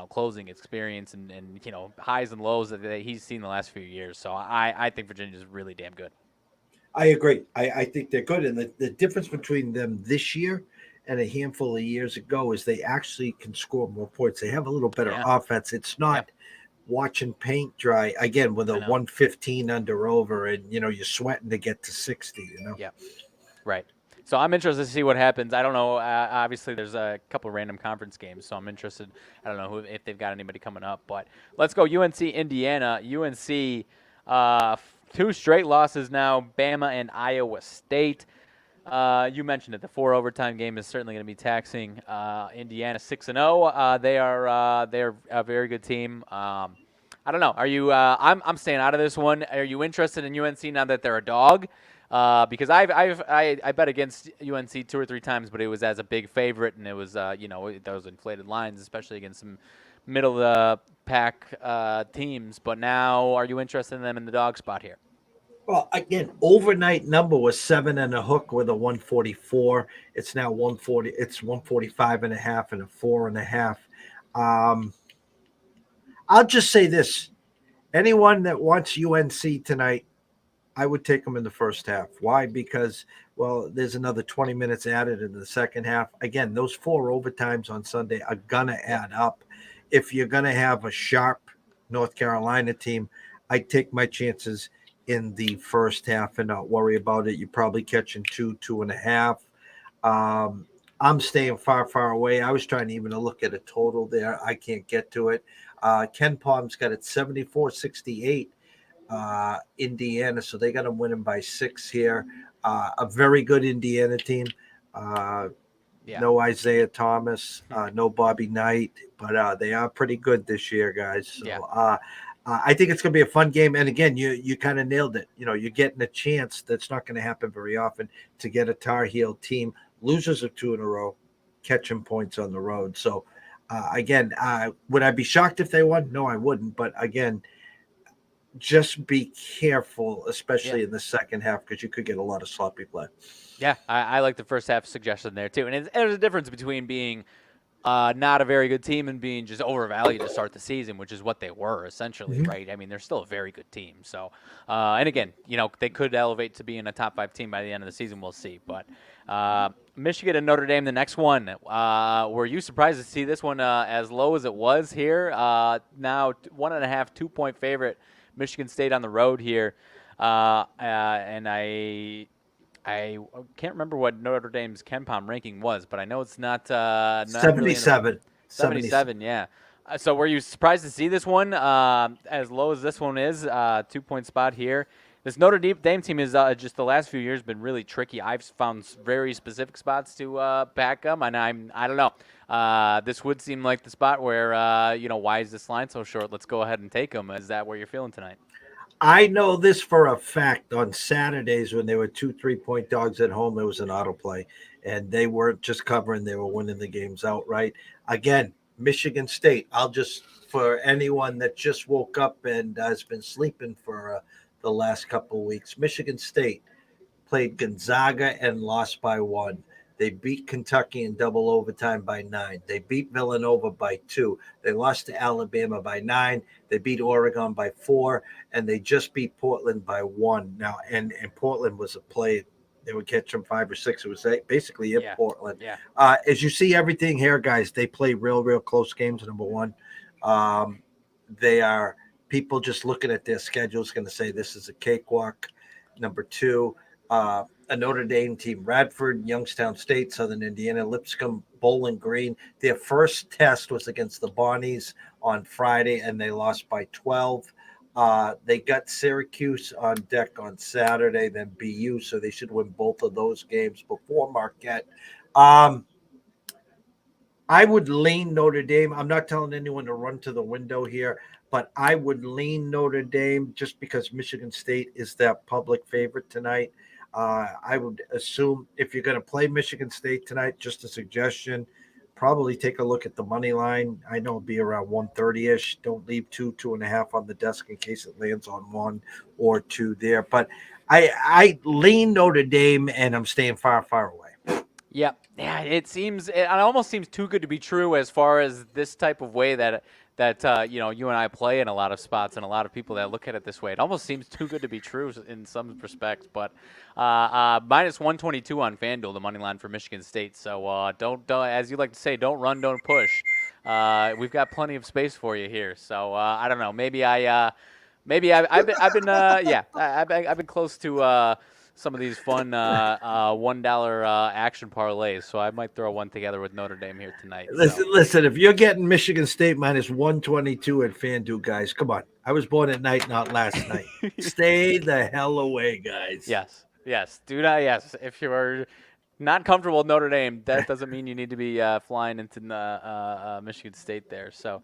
closing experience and highs and lows that he's seen the last few years. So I think Virginia's really damn good. I agree. I think they're good. And the difference between them this year and a handful of years ago is they actually can score more points. They have a little better offense. It's not watching paint dry, again, with a 115 under over and, you're sweating to get to 60, Yeah, right. So I'm interested to see what happens. I don't know. Obviously, there's a couple of random conference games, so I'm interested. I don't know if they've got anybody coming up. But let's go UNC, Indiana. UNC, 2 straight losses now, Bama and Iowa State. You mentioned it. The 4 overtime game is certainly going to be taxing. Indiana 6-0. They're a very good team. I don't know. Are you? I'm staying out of this one. Are you interested in UNC now that they're a dog? Because I bet against UNC 2 or 3 times, but it was as a big favorite, and it was those inflated lines, especially against some middle of the pack teams. But now, are you interested in them in the dog spot here? Well, again, overnight number was 7 and a hook with a 144. It's now 140. It's 145 and a half and a 4.5. I'll just say this: anyone that wants UNC tonight, I would take them in the first half. Why? Because, well, there's another 20 minutes added in the second half. Again, those 4 overtimes on Sunday are going to add up. If you're going to have a sharp North Carolina team, I'd take my chances in the first half and not worry about it. You're probably catching 2.5. I'm staying far away. I was trying even to look at a total there. I can't get to it. Ken Palm's got it 74-68. Indiana, so they got them winning by 6 here. A very good Indiana team. No Isaiah Thomas, no Bobby Knight, but they are pretty good this year, guys. So I think it's going to be a fun game. And again, you kind of nailed it. You're getting a chance that's not going to happen very often to get a Tar Heel team, losers of 2 in a row, catching points on the road. So again, would I be shocked if they won? No, I wouldn't. But again, just be careful, especially in the second half, because you could get a lot of sloppy play. Yeah, I like the first half suggestion there too. And there's a difference between being not a very good team and being just overvalued to start the season, which is what they were essentially, right? I mean, they're still a very good team. So, and again, they could elevate to being a top 5 team by the end of the season. We'll see. But Michigan and Notre Dame, the next one. Were you surprised to see this one as low as it was here? Now 1.5, 2-point favorite. Michigan State on the road here, and I can't remember what Notre Dame's KenPom ranking was, but I know it's not 77. Really 77, yeah. So were you surprised to see this one as low as this one is? 2-point spot here. This Notre Dame team is just the last few years been really tricky. I've found very specific spots to back them, and I don't know. This would seem like the spot where why is this line so short? Let's go ahead and take them. Is that where you're feeling tonight? I know this for a fact. On Saturdays when they were 2 3-point dogs at home, it was an autoplay, and they weren't just covering; they were winning the games outright. Again, Michigan State. For anyone that just woke up and has been sleeping for the last couple of weeks, Michigan State played Gonzaga and lost by 1. They beat Kentucky in double overtime by 9. They beat Villanova by 2. They lost to Alabama by 9. They beat Oregon by 4, and they just beat Portland by 1. Now, and Portland was a play. They would catch them 5 or 6. It was basically in Portland. Yeah. As you see everything here, guys, they play real close games. Number one, they are people just looking at their schedules going to say this is a cakewalk. Number two, a Notre Dame team, Radford, Youngstown State, Southern Indiana, Lipscomb, Bowling Green. Their first test was against the Bonnies on Friday, and they lost by 12. They got Syracuse on deck on Saturday, then BU, so they should win both of those games before Marquette. I would lean Notre Dame. I'm not telling anyone to run to the window here, but I would lean Notre Dame just because Michigan State is that public favorite tonight. I would assume if you're going to play Michigan State tonight, just a suggestion, probably take a look at the money line. I know it'll be around 130-ish. Don't leave 2.5 on the desk in case it lands on 1 or 2 there. But I lean Notre Dame, and I'm staying far away. Yeah, it almost seems too good to be true as far as this type of way that you and I play in a lot of spots, and a lot of people that look at it this way. It almost seems too good to be true in some respects. But minus 122 on FanDuel, the money line for Michigan State. So don't as you like to say, don't run, don't push. We've got plenty of space for you here. So I don't know. Maybe I've been close to some of these fun $1 action parlays, so I might throw one together with Notre Dame here tonight. Listen, if you're getting Michigan State minus 122 at FanDuel, guys, come on. I was born at night, not last night. Stay the hell away, guys. Yes. Do not. Yes, if you're not comfortable with Notre Dame, that doesn't mean you need to be flying into Michigan State there. So.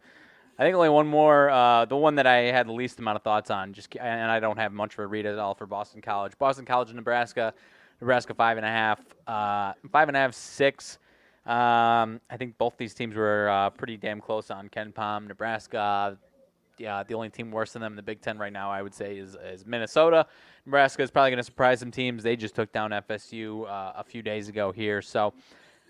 I think only one more, the one that I had the least amount of thoughts on, and I don't have much of a read at all for Boston College. Boston College and Nebraska 5.5, 5.5, 6. I think both these teams were pretty damn close on Ken Palm. Nebraska, the only team worse than them in the Big Ten right now, I would say, is Minnesota. Nebraska is probably going to surprise some teams. They just took down FSU a few days ago here. So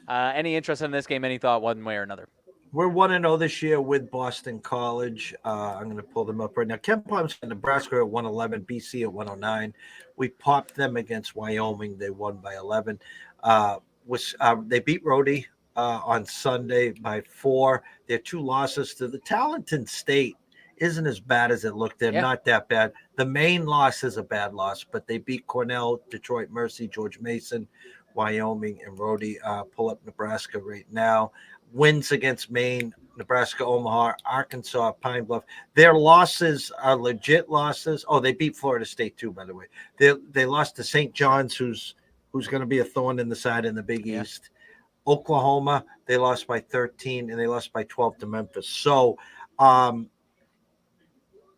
any interest in this game, any thought one way or another? We're 1-0 this year with Boston College. I'm going to pull them up right now. Ken Palm's got Nebraska at 111, BC at 109. We popped them against Wyoming. They won by 11. They beat Rhodey on Sunday by 4. Their 2 losses to the Talented State isn't as bad as it looked. They're not that bad. The main loss is a bad loss, but they beat Cornell, Detroit Mercy, George Mason, Wyoming, and Rhodey. Pull up Nebraska right now. Wins against Maine, Nebraska, Omaha, Arkansas, Pine Bluff. Their losses are legit losses. Oh, they beat Florida State too, by the way. They lost to St. John's, who's going to be a thorn in the side in the Big East. Oklahoma, they lost by 13, and they lost by 12 to Memphis. So I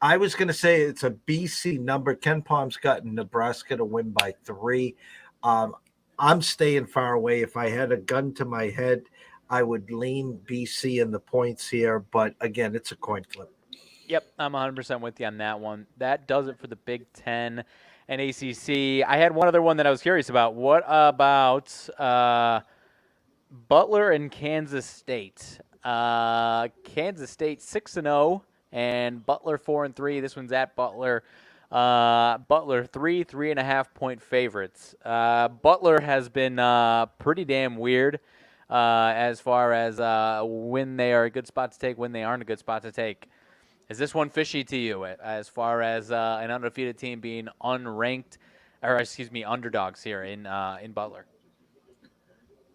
was going to say it's a BC number. Ken Palm's gotten Nebraska to win by 3. I'm staying far away. If I had a gun to my head, I would lean BC in the points here, but again, it's a coin flip. Yep, I'm 100% with you on that one. That does it for the Big Ten and ACC. I had one other one that I was curious about. What about Butler and Kansas State? Kansas State 6-0 and Butler 4-3. This one's at Butler. Butler 3.5 point favorites. Butler has been pretty damn weird. As far as when they are a good spot to take, when they aren't a good spot to take. Is this one fishy to you as far as an undefeated team being underdogs here in Butler?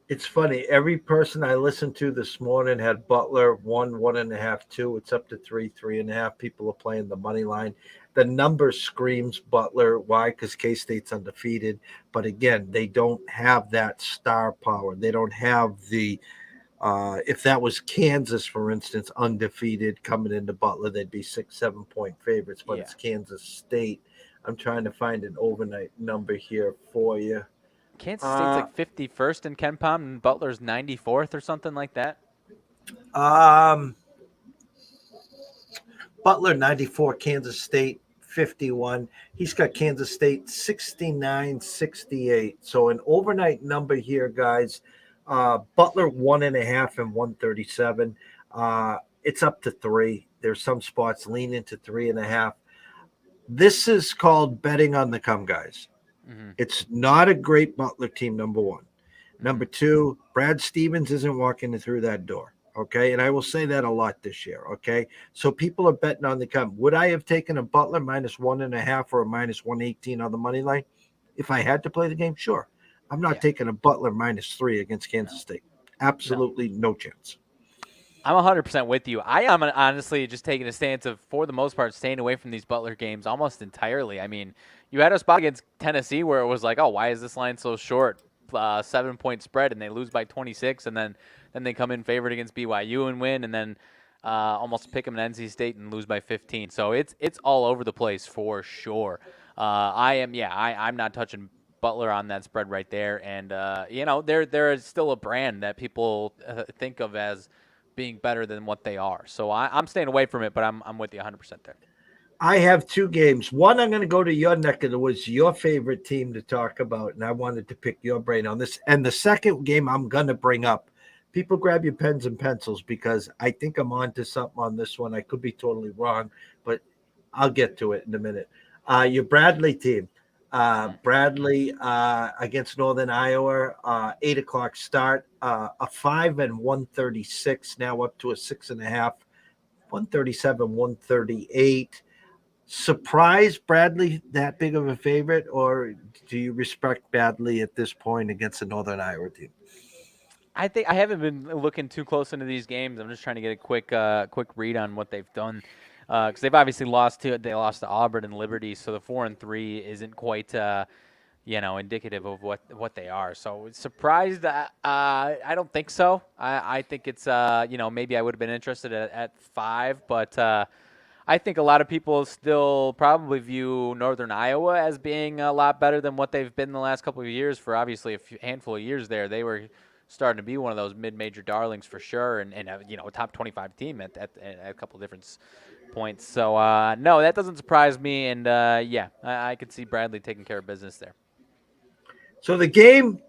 It's funny. Every person I listened to this morning had Butler 1, 1.5, 2. It's up to 3, 3.5. People are playing the money line. The number screams Butler. Why? Because K-State's undefeated. But again, they don't have that star power. They don't have the if that was Kansas, for instance, undefeated coming into Butler, they'd be 6-7 point favorites. But it's Kansas State. I'm trying to find an overnight number here for you. Kansas State's like 51st in Ken Palm, and Butler's 94th or something like that. Butler 94, Kansas State 51. He's got Kansas State 69-68. So an overnight number here, guys. Butler 1.5 and 137. It's up to 3. There's some spots lean into 3.5. This is called betting on the come, guys. Mm-hmm. It's not a great Butler team, number one. Number two, Brad Stevens isn't walking through that door. Okay. And I will say that a lot this year. Okay. So people are betting on the come. Would I have taken a Butler minus 1.5 or a minus 118 on the money line if I had to play the game? Sure. I'm not taking a Butler minus 3 against Kansas State. Absolutely no chance. I'm 100% with you. I am honestly just taking a stance of, for the most part, staying away from these Butler games almost entirely. I mean, you had a spot against Tennessee where it was like, oh, why is this line so short? 7-point spread, and they lose by 26, and then they come in favored against BYU and win, and then almost pick them in NC State and lose by 15. So it's all over the place for sure. I'm not touching Butler on that spread right there, and there is still a brand that people think of as being better than what they are. So I'm staying away from it, but I'm with you 100% there. I have 2 games. One, I'm going to go to your neck of the woods, your favorite team to talk about, and I wanted to pick your brain on this. And the second game I'm going to bring up, people grab your pens and pencils because I think I'm on to something on this one. I could be totally wrong, but I'll get to it in a minute. Your Bradley team. Bradley against Northern Iowa, 8 o'clock start, a 5 and 136, now up to a 6.5, 137, 138. Surprise Bradley that big of a favorite, or do you respect Bradley at this point against the Northern Iowa team? I think I haven't been looking too close into these games. I'm just trying to get a quick read on what they've done. Because they've obviously lost to Auburn and Liberty, so the 4-3 isn't quite indicative of what they are. So surprised, I don't think so. I think it's maybe I would have been interested at 5, but I think a lot of people still probably view Northern Iowa as being a lot better than what they've been the last couple of years. For obviously handful of years there, they were starting to be one of those mid-major darlings for sure, and a top 25 team at a couple of different points. So no, that doesn't surprise me, and I could see Bradley taking care of business there. So the game,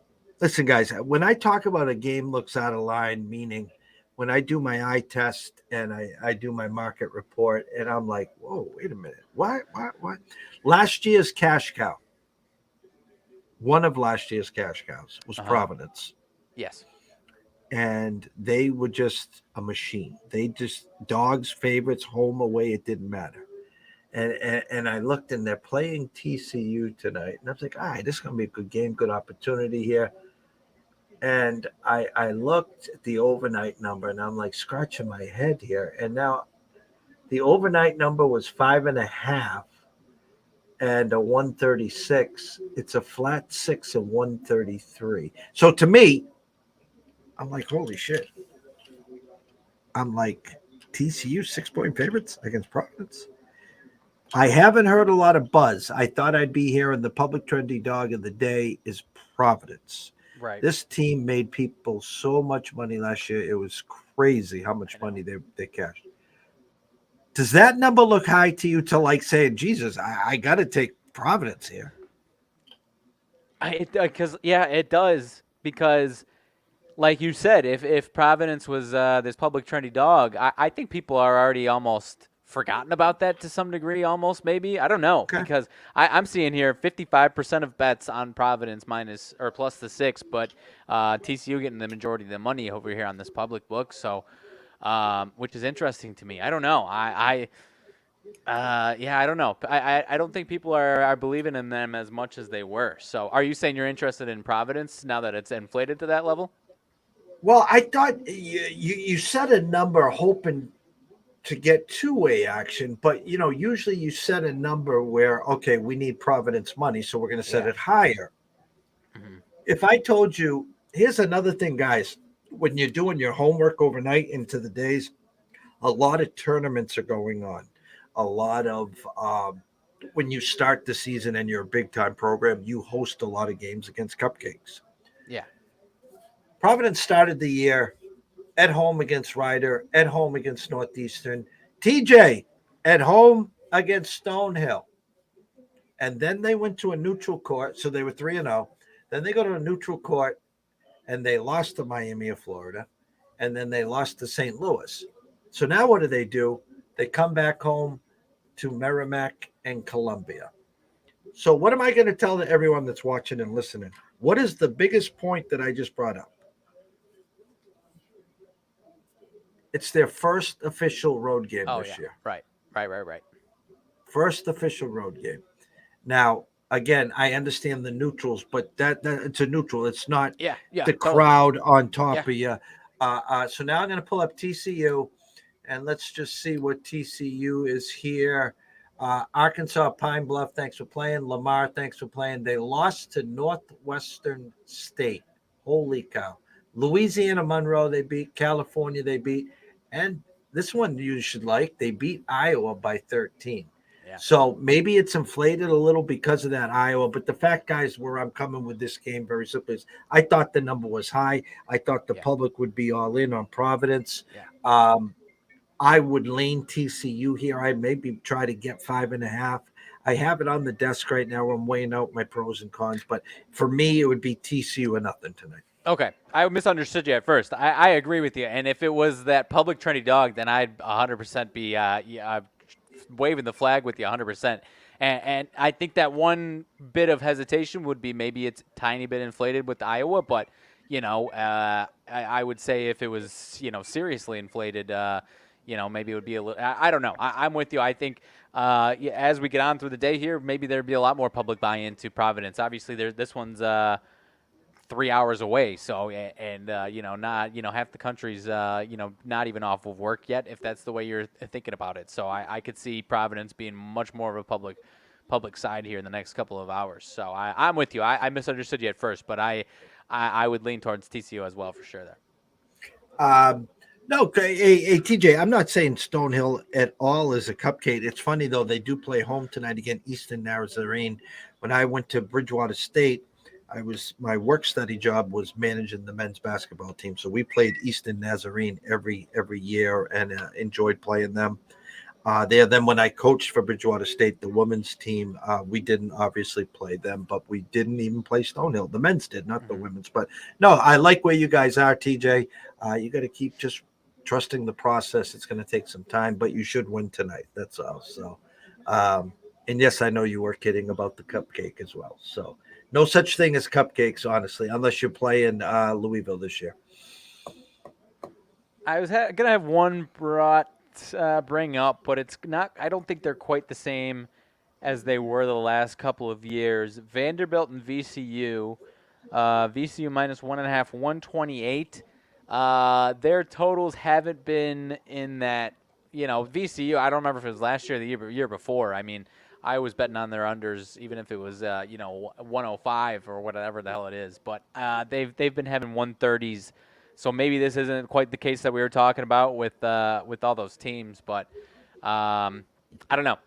listen guys, when I talk about a game looks out of line, meaning when I do my eye test and I do my market report and I'm like, whoa, wait a minute, what? Last year's cash cow, one of last year's cash cows was Providence. Yes. And they were just a machine. They just, dogs, favorites, home, away, it didn't matter. And I looked, and they're playing TCU tonight. And I was like, all right, this is going to be a good game, good opportunity here. And I looked at the overnight number, and I'm like scratching my head here. And now the overnight number was 5.5 and a 136. It's a flat 6 and 133. So to me, I'm like, holy shit. I'm like, TCU 6-point favorites against Providence. I haven't heard a lot of buzz. I thought I'd be here, and the public trendy dog of the day is Providence. Right. This team made people so much money last year. It was crazy how much money they cashed. Does that number look high to you to like saying, Jesus, I got to take Providence here? It does, because like you said, if Providence was this public trendy dog, I think people are already almost forgotten about that to some degree, almost maybe. I don't know, because I'm seeing here 55% of bets on Providence minus or plus the 6, but TCU getting the majority of the money over here on this public book. So, which is interesting to me. I don't know. I don't know. I don't think people are believing in them as much as they were. So, are you saying you're interested in Providence now that it's inflated to that level? Well, I thought you set a number hoping to get two-way action, but usually you set a number where, okay, we need Providence money, so we're going to set it higher. Mm-hmm. If I told you, here's another thing, guys, when you're doing your homework overnight into the days, a lot of tournaments are going on. A lot of when you start the season and you're a big-time program, you host a lot of games against cupcakes. Yeah. Providence started the year at home against Rider, at home against Northeastern. TJ at home against Stonehill. and then they went to a neutral court. So they were 3-0. Then they go to a neutral court, and they lost to Miami of Florida, and then they lost to St. Louis. So now what do? They come back home to Merrimack and Columbia. So what am I going to tell to everyone that's watching and listening? What is the biggest point that I just brought up? It's their first official road game this year. Right. First official road game. Now, again, I understand the neutrals, but that it's a neutral. It's not the totally. crowd on top of you. So now I'm going to pull up TCU, and let's just see what TCU is here. Arkansas, Pine Bluff, thanks for playing. Lamar, thanks for playing. They lost to Northwestern State. Holy cow. Louisiana, Monroe, they beat. California, they beat. And this one you should like. They beat Iowa by 13. Yeah. So maybe it's inflated a little because of that Iowa. But the fact, guys, where I'm coming with this game very simply is I thought the number was high. I thought the public would be all in on Providence. Yeah. I would lean TCU here. I maybe try to get 5.5. I have it on the desk right now. I'm weighing out my pros and cons. But for me, it would be TCU and nothing tonight. Okay. I misunderstood you at first. I agree with you. And if it was that public trendy dog, then I'd 100% be waving the flag with you 100%. And I think that one bit of hesitation would be maybe it's a tiny bit inflated with Iowa. But, I would say if it was, seriously inflated, maybe it would be a little – I don't know. I'm with you. I think as we get on through the day here, maybe there'd be a lot more public buy-in to Providence. Obviously, this one's 3 hours away. So, not, half the country's, not even off of work yet, if that's the way you're thinking about it. So I could see Providence being much more of a public side here in the next couple of hours. So I'm with you. I misunderstood you at first, but I would lean towards TCU as well for sure there. No, hey, TJ, I'm not saying Stonehill at all is a cupcake. It's funny, though, they do play home tonight against Eastern Nazarene. When I went to Bridgewater State, my work study job was managing the men's basketball team. So we played Eastern Nazarene every year and enjoyed playing them. Then when I coached for Bridgewater State, the women's team, we didn't obviously play them, but we didn't even play Stonehill. The men's did, not the women's. But no, I like where you guys are, TJ. You got to keep just trusting the process. It's going to take some time, but you should win tonight. That's all. So, and yes, I know you were kidding about the cupcake as well. So no such thing as cupcakes, honestly, unless you're playing Louisville this year. I was going to have one bring up, but it's not. I don't think they're quite the same as they were the last couple of years. Vanderbilt and VCU. VCU minus 1.5, 128. Their totals haven't been in that. VCU. I don't remember if it was last year or the year before. I mean, I was betting on their unders, even if it was 105 or whatever the hell it is. But they've been having 130s. So maybe this isn't quite the case that we were talking about with all those teams, but I don't know.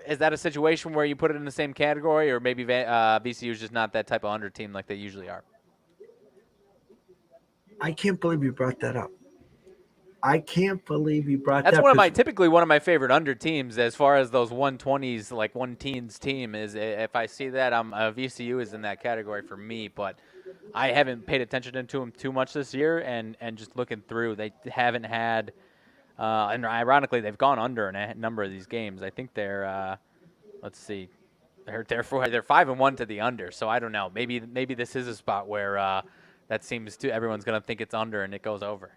Is that a situation where you put it in the same category, or maybe VCU is just not that type of under team like they usually are? I can't believe you brought that up. That's typically one of my favorite under teams as far as those 120s, like one teens team is. If I see that, VCU is in that category for me, but I haven't paid attention to them too much this year, and just looking through, they haven't had, and ironically, they've gone under in a number of these games. I think they're, let's see, they're 5-1 to the under. So I don't know. Maybe this is a spot where that seems to everyone's going to think it's under and it goes over.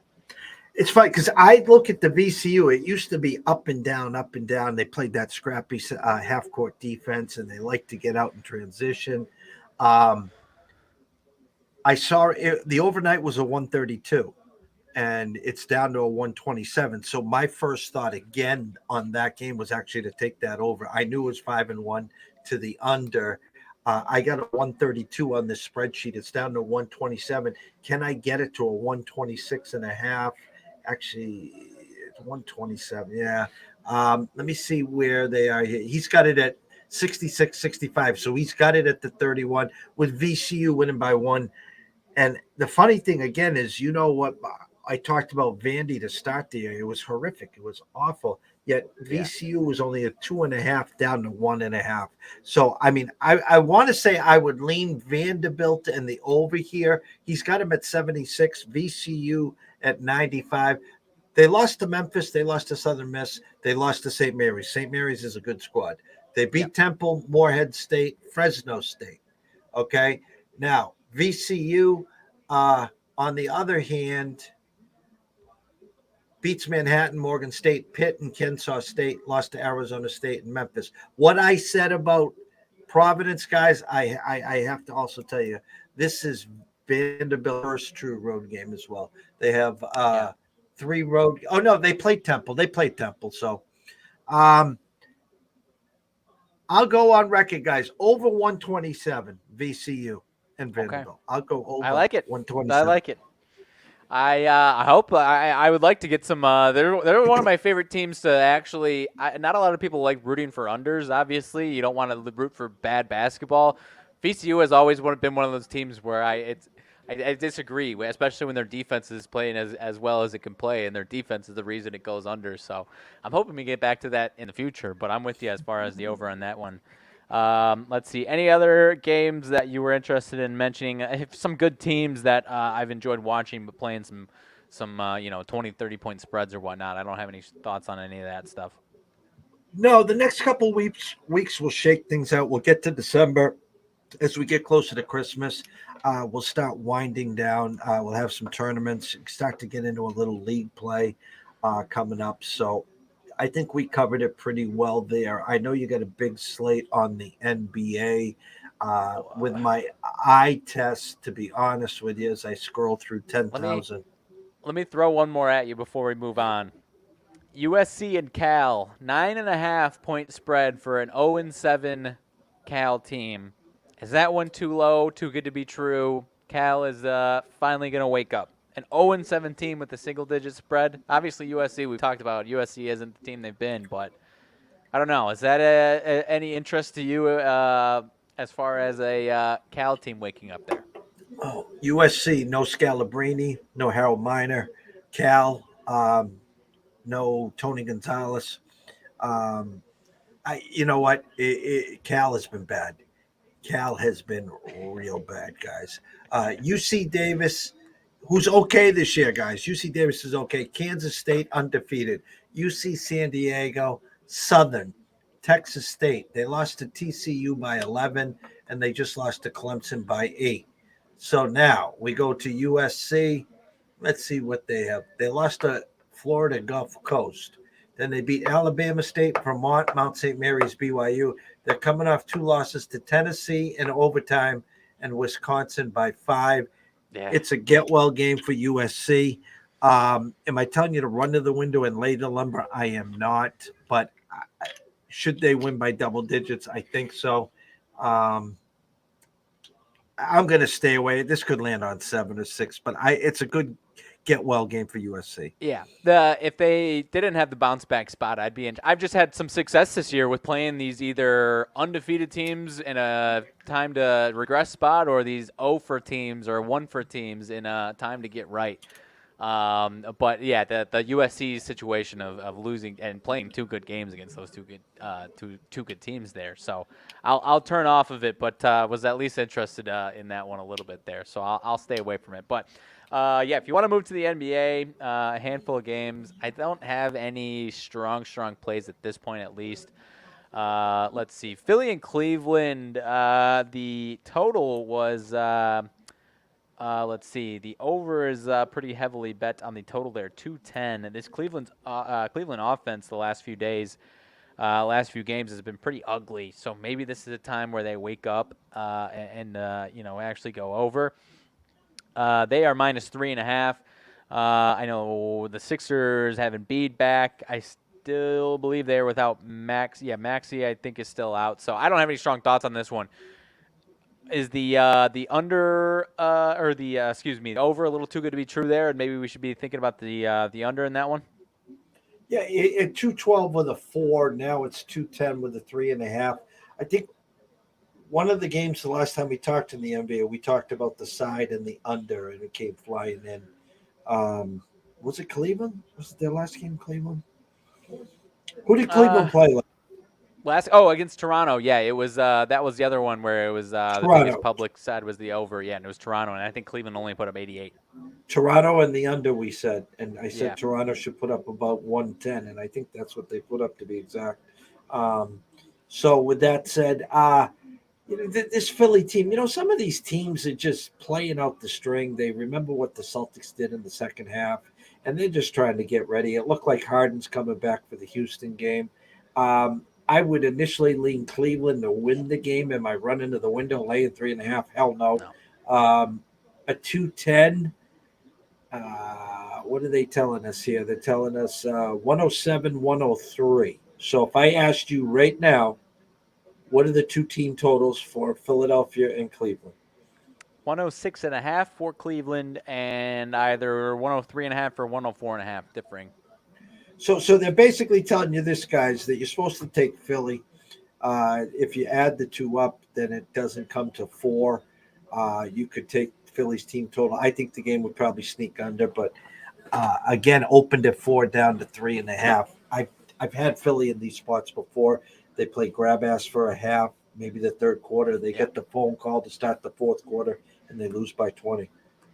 It's funny because I look at the VCU. It used to be up and down, up and down. They played that scrappy half-court defense, and they like to get out in transition. I saw the overnight was a 132, and it's down to a 127. So my first thought again on that game was actually to take that over. I knew it was 5-1 to the under. I got a 132 on this spreadsheet. It's down to 127. Can I get it to a 126.5? Actually, it's 127. Yeah. Let me see where they are here. He's got it at 66, 65. So he's got it at the 31 with VCU winning by 1. And the funny thing again is, what I talked about Vandy to start the year. It was horrific. It was awful. Yet Yeah. VCU was only a 2.5 down to 1.5. So I mean, I want to say I would lean Vanderbilt and the over here. He's got him at 76. VCU at 95. They lost to Memphis. They lost to Southern Miss. They lost to St. Mary's. St. Mary's is a good squad. They beat Temple, Morehead State, Fresno State. Okay. Now, VCU, on the other hand, beats Manhattan, Morgan State, Pitt, and Kennesaw State, lost to Arizona State and Memphis. What I said about Providence, guys, I have to also tell you, this is Vanderbilt's first true road game as well. They have 3 road. Oh, no, they played Temple. So I'll go on record, guys, over 127 VCU and Vanderbilt. Okay. I'll go over I like it. 127. I like it. I hope I would like to get some. They're one of my favorite teams to actually. Not a lot of people like rooting for unders. Obviously, you don't want to root for bad basketball. VCU has always been one of those teams where I disagree, especially when their defense is playing as well as it can play, and their defense is the reason it goes under. So I'm hoping we get back to that in the future. But I'm with you as far as the over on that one. Let's see. Any other games that you were interested in mentioning? Some good teams that I've enjoyed watching, but playing some 20, 30-point spreads or whatnot. I don't have any thoughts on any of that stuff. No, the next couple weeks will shake things out. We'll get to December. As we get closer to Christmas, we'll start winding down. We'll have some tournaments, start to get into a little league play coming up. So I think we covered it pretty well there. I know you got a big slate on the NBA. With my eye test, to be honest with you, as I scroll through 10,000. Let me throw one more at you before we move on. USC and Cal, 9.5-point spread for an 0-7 Cal team. Is that one too low, too good to be true? Cal is finally going to wake up. An 0-7 team with a single-digit spread. Obviously, USC, we've talked about. USC isn't the team they've been, but I don't know. Is that any interest to you as far as a Cal team waking up there? Oh, USC, no Scalabrini, no Harold Miner. Cal, no Tony Gonzalez. You know what? Cal has been bad. Cal has been real bad, guys. UC Davis, who's okay this year, guys. UC Davis is okay. Kansas State, undefeated. UC San Diego, Southern, Texas State. They lost to TCU by 11, and they just lost to Clemson by 8. So now we go to USC. Let's see what they have. They lost to Florida Gulf Coast. Then they beat Alabama State, Vermont, Mount St. Mary's, BYU. They're coming off 2 losses to Tennessee in overtime and Wisconsin by 5. Yeah. It's a get-well game for USC. Am I telling you to run to the window and lay the lumber? I am not. But should they win by double digits? I think so. I'm going to stay away. This could land on 7 or 6, but it's a good get-well game for USC. Yeah. If they didn't have the bounce-back spot, I'd be in. I've just had some success this year with playing these either undefeated teams in a time to regress spot or these 0-for teams or 1-for teams in a time to get right. But, yeah, the USC situation of losing and playing 2 good games against those two good teams there. So I'll turn off of it, but was at least interested in that one a little bit there. So I'll stay away from it. But if you want to move to the NBA, a handful of games. I don't have any strong plays at this point, at least. Let's see. Philly and Cleveland, the total was, let's see. The over is pretty heavily bet on the total there, 210. And this Cleveland offense the last few days, last few games has been pretty ugly. So maybe this is a time where they wake up and actually go over. They are minus 3.5. I know the Sixers have Embiid back. I still believe they're without Max. Yeah, Maxey I think is still out. So I don't have any strong thoughts on this one. Is the under the over a little too good to be true there, and maybe we should be thinking about the under in that one? Yeah, at 212 with a 4. Now it's 210 with a 3.5. I think. One of the games the last time we talked in the NBA, we talked about the side and the under, and it came flying in. Was it Cleveland? Was it their last game, Cleveland? Who did Uh, Cleveland play? Against Toronto. Yeah, it was that was the other one where it was the biggest Toronto. public side was the over. Yeah, and it was Toronto, and I think Cleveland only put up 88. Toronto and the under, we said. And I said Yeah. Toronto should put up about 110, and I think that's what they put up, to be exact. Um, so, with that said, this Philly team, some of these teams are just playing out the string. They remember what the Celtics did in the second half, and they're just trying to get ready. It looked like Harden's coming back for the Houston game. I would initially lean Cleveland to win the game. Am I running to the window, laying 3.5? Hell no. No. A 210. What are they telling us here? They're telling us 107, 103. So if I asked you right now, what are the two team totals for Philadelphia and Cleveland? 106.5 for Cleveland, and either 103.5 or 104.5, differing. So they're basically telling you this, guys, that you're supposed to take Philly. If you add the two up, then it doesn't come to 4. You could take Philly's team total. I think the game would probably sneak under, but again, opened at 4, down to 3.5. I've had Philly in these spots before. They play grab ass for a half, maybe the third quarter. They get the phone call to start the fourth quarter, and they lose by 20.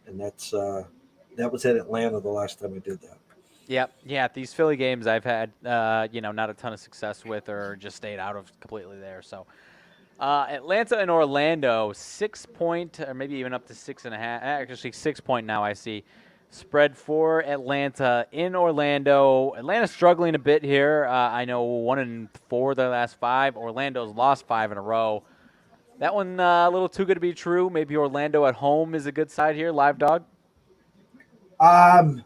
And that was at Atlanta the last time I did that. Yeah. These Philly games I've had, not a ton of success with, or just stayed out of completely there. So, Atlanta and Orlando, 6 point, or maybe even up to 6.5. Actually, 6 point now. I see spread for Atlanta in Orlando. Atlanta's struggling a bit here. I know 1-4 their last 5. Orlando's lost 5 in a row. That one a little too good to be true. Maybe Orlando at home is a good side here. Live dog. The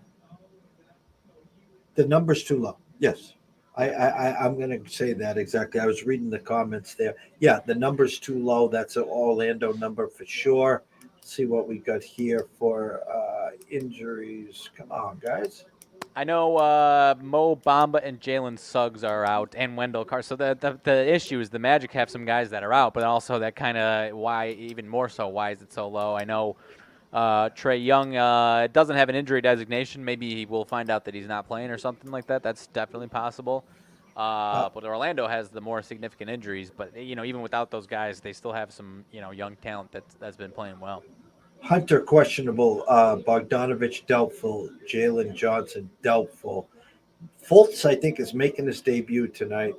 number's too low. Yes. I'm going to say that exactly. I was reading the comments there. Yeah, the number's too low. That's an Orlando number for sure. Let's see what we got here for injuries. Come on, guys. I know Mo Bamba and Jalen Suggs are out, and Wendell Carter. So the issue is the Magic have some guys that are out, but also that kind of why, even more so, why is it so low? I know Trae Young doesn't have an injury designation. Maybe we'll find out that he's not playing or something like that. That's definitely possible. But Orlando has the more significant injuries. But even without those guys, they still have some young talent that's been playing well. Hunter questionable, Bogdanovich doubtful, Jalen Johnson doubtful. Fultz, I think, is making his debut tonight.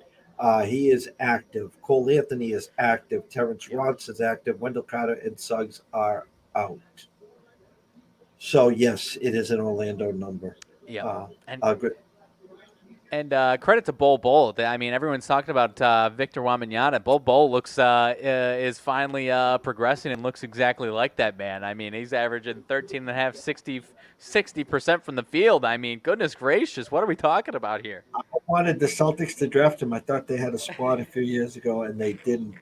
He is active. Cole Anthony is active. Terrence Ross is active. Wendell Carter and Suggs are out. So, yes, it is an Orlando number. Yeah. And credit to Bol. I mean, everyone's talking about Victor Wembanyama. Bol looks is finally progressing and looks exactly like that man. I mean, he's averaging 13.5, 60% from the field. I mean, goodness gracious, what are we talking about here? I wanted the Celtics to draft him. I thought they had a spot a few years ago, and they didn't.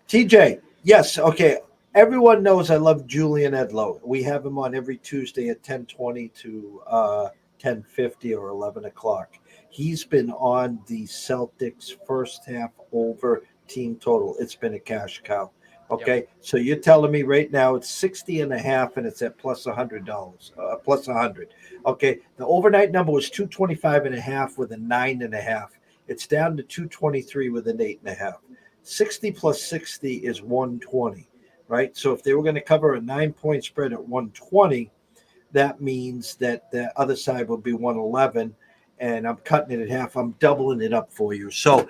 TJ, yes, okay. Everyone knows I love Julian Edlow. We have him on every Tuesday at 10:20 to 10:50 or 11 o'clock. He's been on the Celtics first half over team total. It's been a cash cow. Okay. Yep. So you're telling me right now it's 60.5 and it's at plus $100, plus 100. Okay. The overnight number was 225.5 with a 9.5. It's down to 223 with an 8.5. 60 plus 60 is 120, right? So if they were going to cover a 9-point spread at 120, that means that the other side would be 111. And I'm cutting it in half. I'm doubling it up for you. So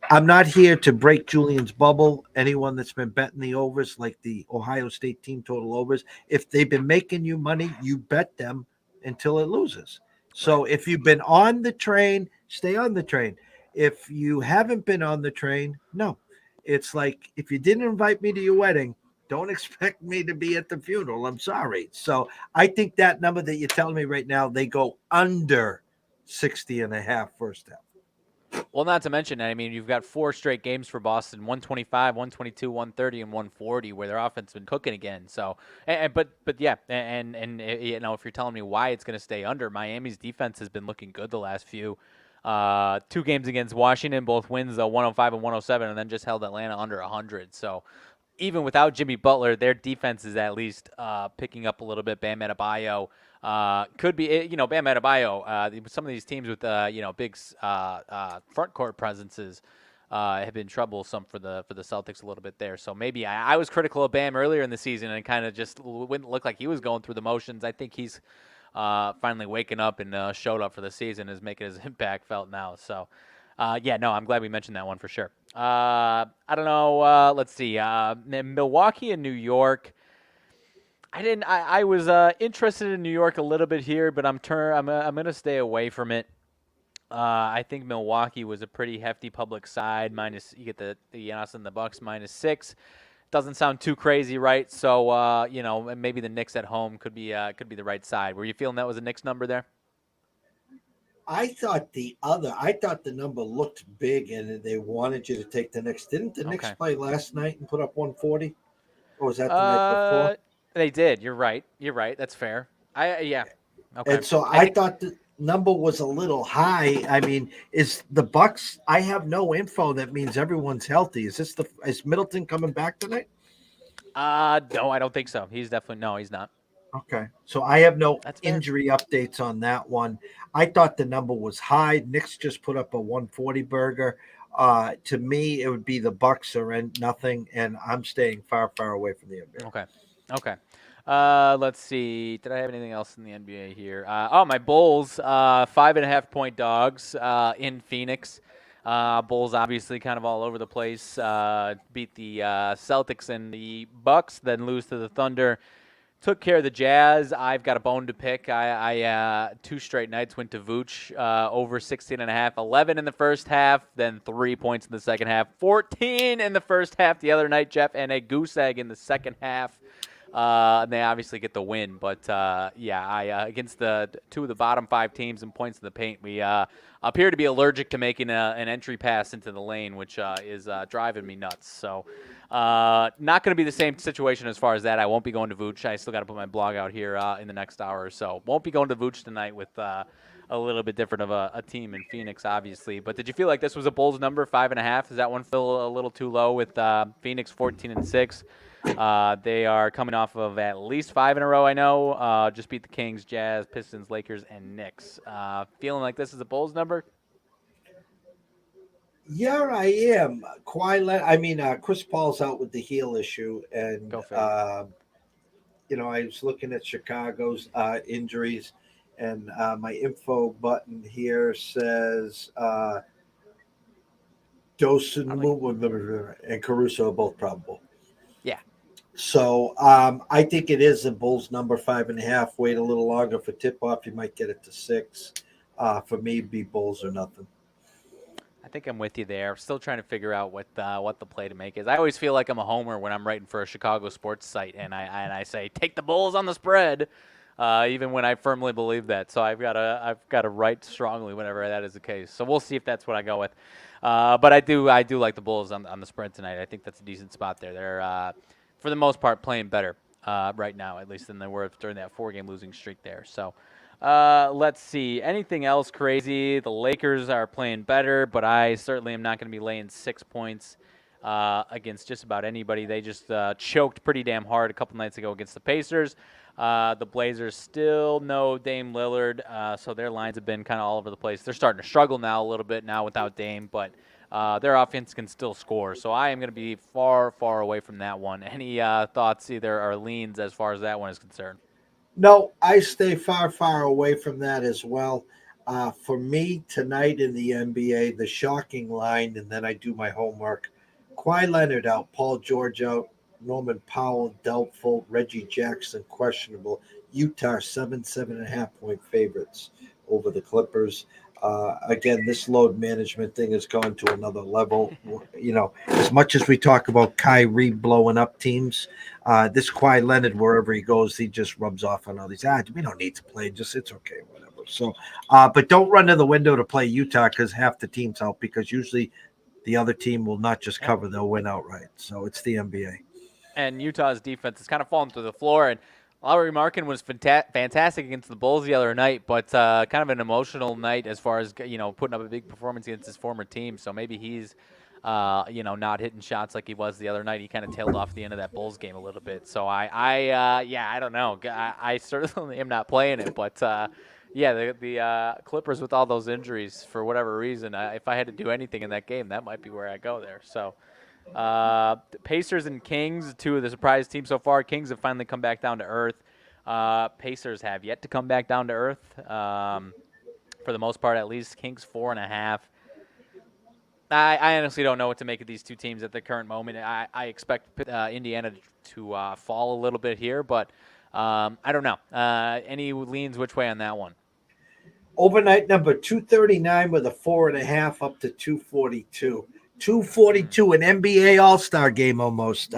I'm not here to break Julian's bubble. Anyone that's been betting the overs, like the Ohio State team total overs, if they've been making you money, you bet them until it loses. So if you've been on the train, stay on the train. If you haven't been on the train, no. It's like if you didn't invite me to your wedding, don't expect me to be at the funeral. I'm sorry. So I think that number that you're telling me right now, they go under 60.5 first half. Well, not to mention, I mean, you've got 4 straight games for Boston, 125, 122, 130, and 140, where their offense has been cooking again. So, but yeah, and if you're telling me why it's going to stay under, Miami's defense has been looking good the last few. 2 games against Washington, both wins, 105 and 107, and then just held Atlanta under 100. So, even without Jimmy Butler, their defense is at least picking up a little bit. Bam Adebayo Could be, Bam Adebayo. Some of these teams with big front court presences have been troublesome for the Celtics a little bit there. So maybe I was critical of Bam earlier in the season and kind of just wouldn't look like he was going through the motions. I think he's finally waking up and showed up for the season, is making his impact felt now. So. I'm glad we mentioned that one for sure. I don't know. Let's see. Milwaukee and New York. I was interested in New York a little bit here, but I'm gonna stay away from it. I think Milwaukee was a pretty hefty public side. You get the Giannis and the Bucks -6. Doesn't sound too crazy, right? So maybe the Knicks at home could be the right side. Were you feeling that was a Knicks number there? I thought the number looked big, and they wanted you to take the Knicks. Didn't the Knicks play last night and put up 140? Or was that the night before? They did. You're right. That's fair. Okay. And so I thought the number was a little high. I mean, is the Bucks? I have no info. That means everyone's healthy. Is Middleton coming back tonight? No, I don't think so. He's not. Okay, so I have no injury updates on that one. I thought the number was high. Knicks just put up a 140 burger. To me, it would be the Bucks or nothing, and I'm staying far, far away from the NBA. Okay. Let's see. Did I have anything else in the NBA here? My Bulls, 5.5 point dogs in Phoenix. Bulls obviously kind of all over the place. Beat the Celtics and the Bucks, then lose to the Thunder. Took care of the Jazz. I've got a bone to pick. I 2 straight nights went to Vooch over 16.5, 11 in the first half, then 3 points in the second half, 14 in the first half the other night, Jeff, and a goose egg in the second half. And they obviously get the win, but against the 2 of the bottom 5 teams in points in the paint, we appear to be allergic to making an entry pass into the lane, which is driving me nuts. So not going to be the same situation as far as that. I won't be going to Vooch. I still got to put my blog out here in the next hour or so. Won't be going to Vooch tonight with a little bit different of a team in Phoenix, obviously. But did you feel like this was a Bulls number, 5.5? Does that one feel a little too low with Phoenix 14-6? They are coming off of at least 5 in a row, I know. Just beat the Kings, Jazz, Pistons, Lakers, and Knicks. Feeling like this is a Bulls number? Yeah, I am. Chris Paul's out with the heel issue, and I was looking at Chicago's injuries, and my info button here says Dosun and Caruso are both probable. Yeah. So I think it is a Bulls number, 5.5. Wait a little longer for tip-off. You might get it to 6. For me, it'd be Bulls or nothing. I think I'm with you there. Still trying to figure out what the play to make is. I always feel like I'm a homer when I'm writing for a Chicago sports site, and I say take the Bulls on the spread, even when I firmly believe that. So I've got to write strongly whenever that is the case. So we'll see if that's what I go with. But I do like the Bulls on the spread tonight. I think that's a decent spot there. They're for the most part playing better right now, at least than they were during that 4-game losing streak there. So. Let's see. Anything else crazy? The Lakers are playing better, but I certainly am not going to be laying 6 points against just about anybody. They just choked pretty damn hard a couple nights ago against the Pacers. The Blazers still no Dame Lillard, so their lines have been kind of all over the place. They're starting to struggle now a little bit now without Dame, but their offense can still score. So I am going to be far, far away from that one. Any thoughts either or leans as far as that one is concerned? No, I stay far, far away from that as well. For me, tonight in the NBA, the shocking line, and then I do my homework. Kawhi Leonard out, Paul George out, Norman Powell doubtful, Reggie Jackson questionable. Utah 7.5 point favorites over the Clippers. Again, this load management thing has gone to another level. As much as we talk about Kyrie blowing up teams, this Kawhi Leonard, wherever he goes, he just rubs off on all these. We don't need to play. It's okay, whatever. So, but don't run to the window to play Utah because half the team's out, because usually the other team will not just cover, they'll win outright. So it's the NBA. And Utah's defense has kind of fallen through the floor, and Lauri Markkanen was fantastic against the Bulls the other night, but kind of an emotional night as far as putting up a big performance against his former team. So maybe he's not hitting shots like he was the other night. He kind of tailed off the end of that Bulls game a little bit. So I don't know. I certainly am not playing it, but yeah, the Clippers with all those injuries for whatever reason, if I had to do anything in that game, that might be where I go there. So Pacers and Kings, two of the surprise teams so far. Kings have finally come back down to earth. Pacers have yet to come back down to earth. For the most part, at least. Kings 4.5. I honestly don't know what to make of these two teams at the current moment. I expect Indiana to fall a little bit here, but I don't know. Any leans which way on that one? Overnight number 239 with a 4.5 up to 242. 242, an NBA All-Star game almost.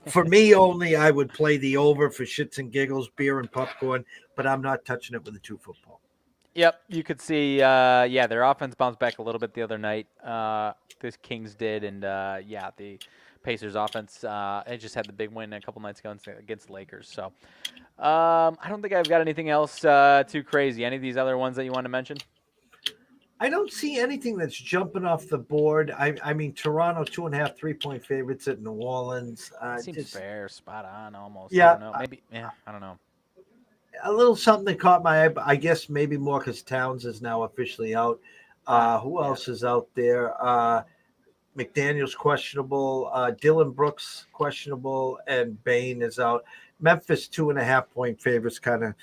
For me only, I would play the over for shits and giggles, beer and popcorn, but I'm not touching it with a 2 football. Yep, you could see, their offense bounced back a little bit the other night. This Kings did, and, the Pacers offense, it just had the big win a couple nights ago against the Lakers. So I don't think I've got anything else too crazy. Any of these other ones that you want to mention? I don't see anything that's jumping off the board. I mean, Toronto 2.5 3-point favorites at New Orleans. Seems fair, spot on almost. Yeah. I don't know. Maybe, I don't know. A little something that caught my eye, but I guess maybe more because Towns is now officially out. Who else is out there? McDaniel's questionable. Dylan Brooks questionable, and Bain is out. Memphis 2.5-point favorites kind of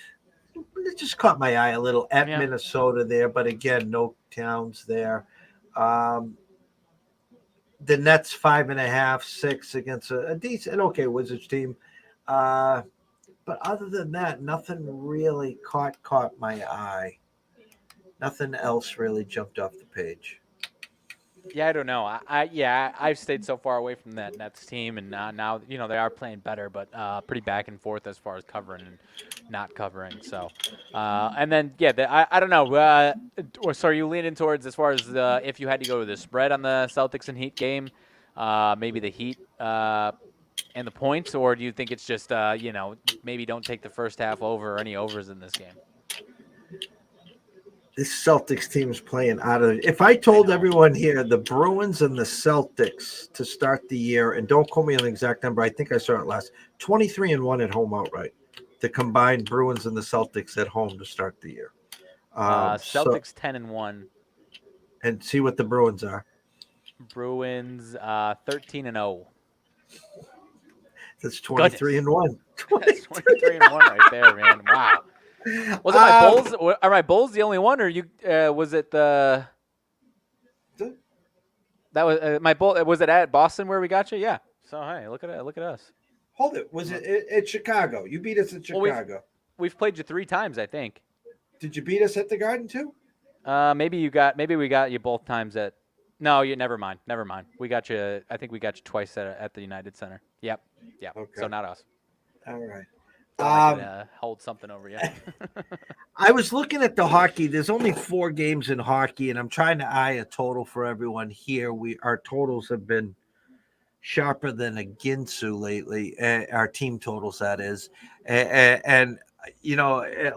it just caught my eye a little at Minnesota there, but again, no Towns there. The Nets 5.5, 6 against a decent, okay Wizards team. But other than that, nothing really caught my eye. Nothing else really jumped off the page. Yeah, I don't know. I've stayed so far away from that Nets team, and now they are playing better, but pretty back and forth as far as covering and not covering. So, and then I don't know. So are you leaning towards as far as if you had to go to the spread on the Celtics and Heat game, maybe the Heat and the points, or do you think it's just maybe don't take the first half over or any overs in this game? This Celtics team is playing out of it. If I told everyone here the Bruins and the Celtics to start the year, and don't quote me on the exact number, I think I saw it last, 23-1 at home outright. The combined Bruins and the Celtics at home to start the year. Celtics 10-1. And see what the Bruins are. Bruins 13-0. That's 23-1. That's 23-1 right there, man. Wow. Was it my Bulls? Are my Bulls the only one, or you? Was it the? That was my Bull. Was it at Boston where we got you? Yeah. So hey, look at us. Hold it. Was it at Chicago? You beat us at Chicago. We've played you 3 times, I think. Did you beat us at the Garden too? Maybe we got you both times at. No, you never mind. We got you. I think we got you twice at the United Center. Yep. Okay. So not us. All right. I could hold something over you. I was looking at the hockey. There's only 4 games in hockey, and I'm trying to eye a total for everyone here. Our totals have been sharper than a Ginsu lately. Our team totals, that is. And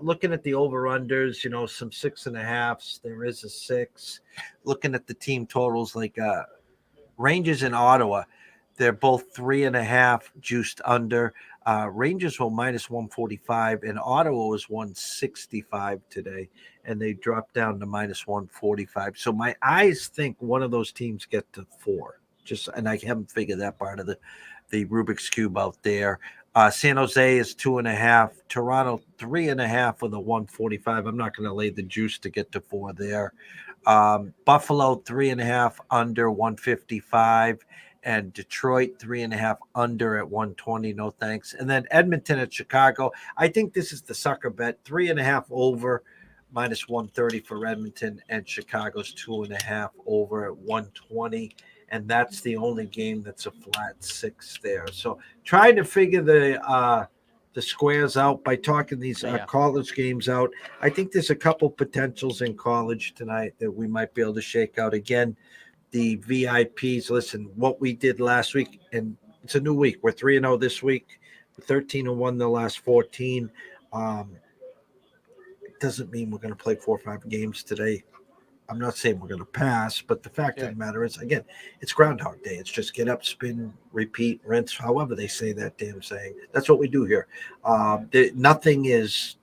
looking at the over-unders, some 6.5s. There is a 6. Looking at the team totals, like Rangers and Ottawa, they're both 3.5 juiced under. Rangers were minus 145, and Ottawa was 165 today, and they dropped down to minus 145. So my eyes think one of those teams get to 4. And I haven't figured that part of the Rubik's Cube out there. San Jose is 2.5. Toronto 3.5 with a 145. I'm not going to lay the juice to get to 4 there. Buffalo 3.5 under 155. And Detroit 3.5 under at 120. No thanks. And then Edmonton at Chicago. I think this is the sucker bet. 3.5 over minus 130 for Edmonton, and Chicago's 2.5 over at 120. And that's the only game that's a flat 6 there. So trying to figure the squares out by talking these college games out. I think there's a couple potentials in college tonight that we might be able to shake out again. The VIPs, listen, what we did last week, and it's a new week. We're 3-0 this week, 13-1 the last 14. It doesn't mean we're going to play 4 or 5 games today I'm not saying we're going to pass, but the fact of Yeah. the matter is, again, it's Groundhog Day. It's just get up, spin, repeat, rinse, however they say that damn saying. That's what we do here. Nothing is,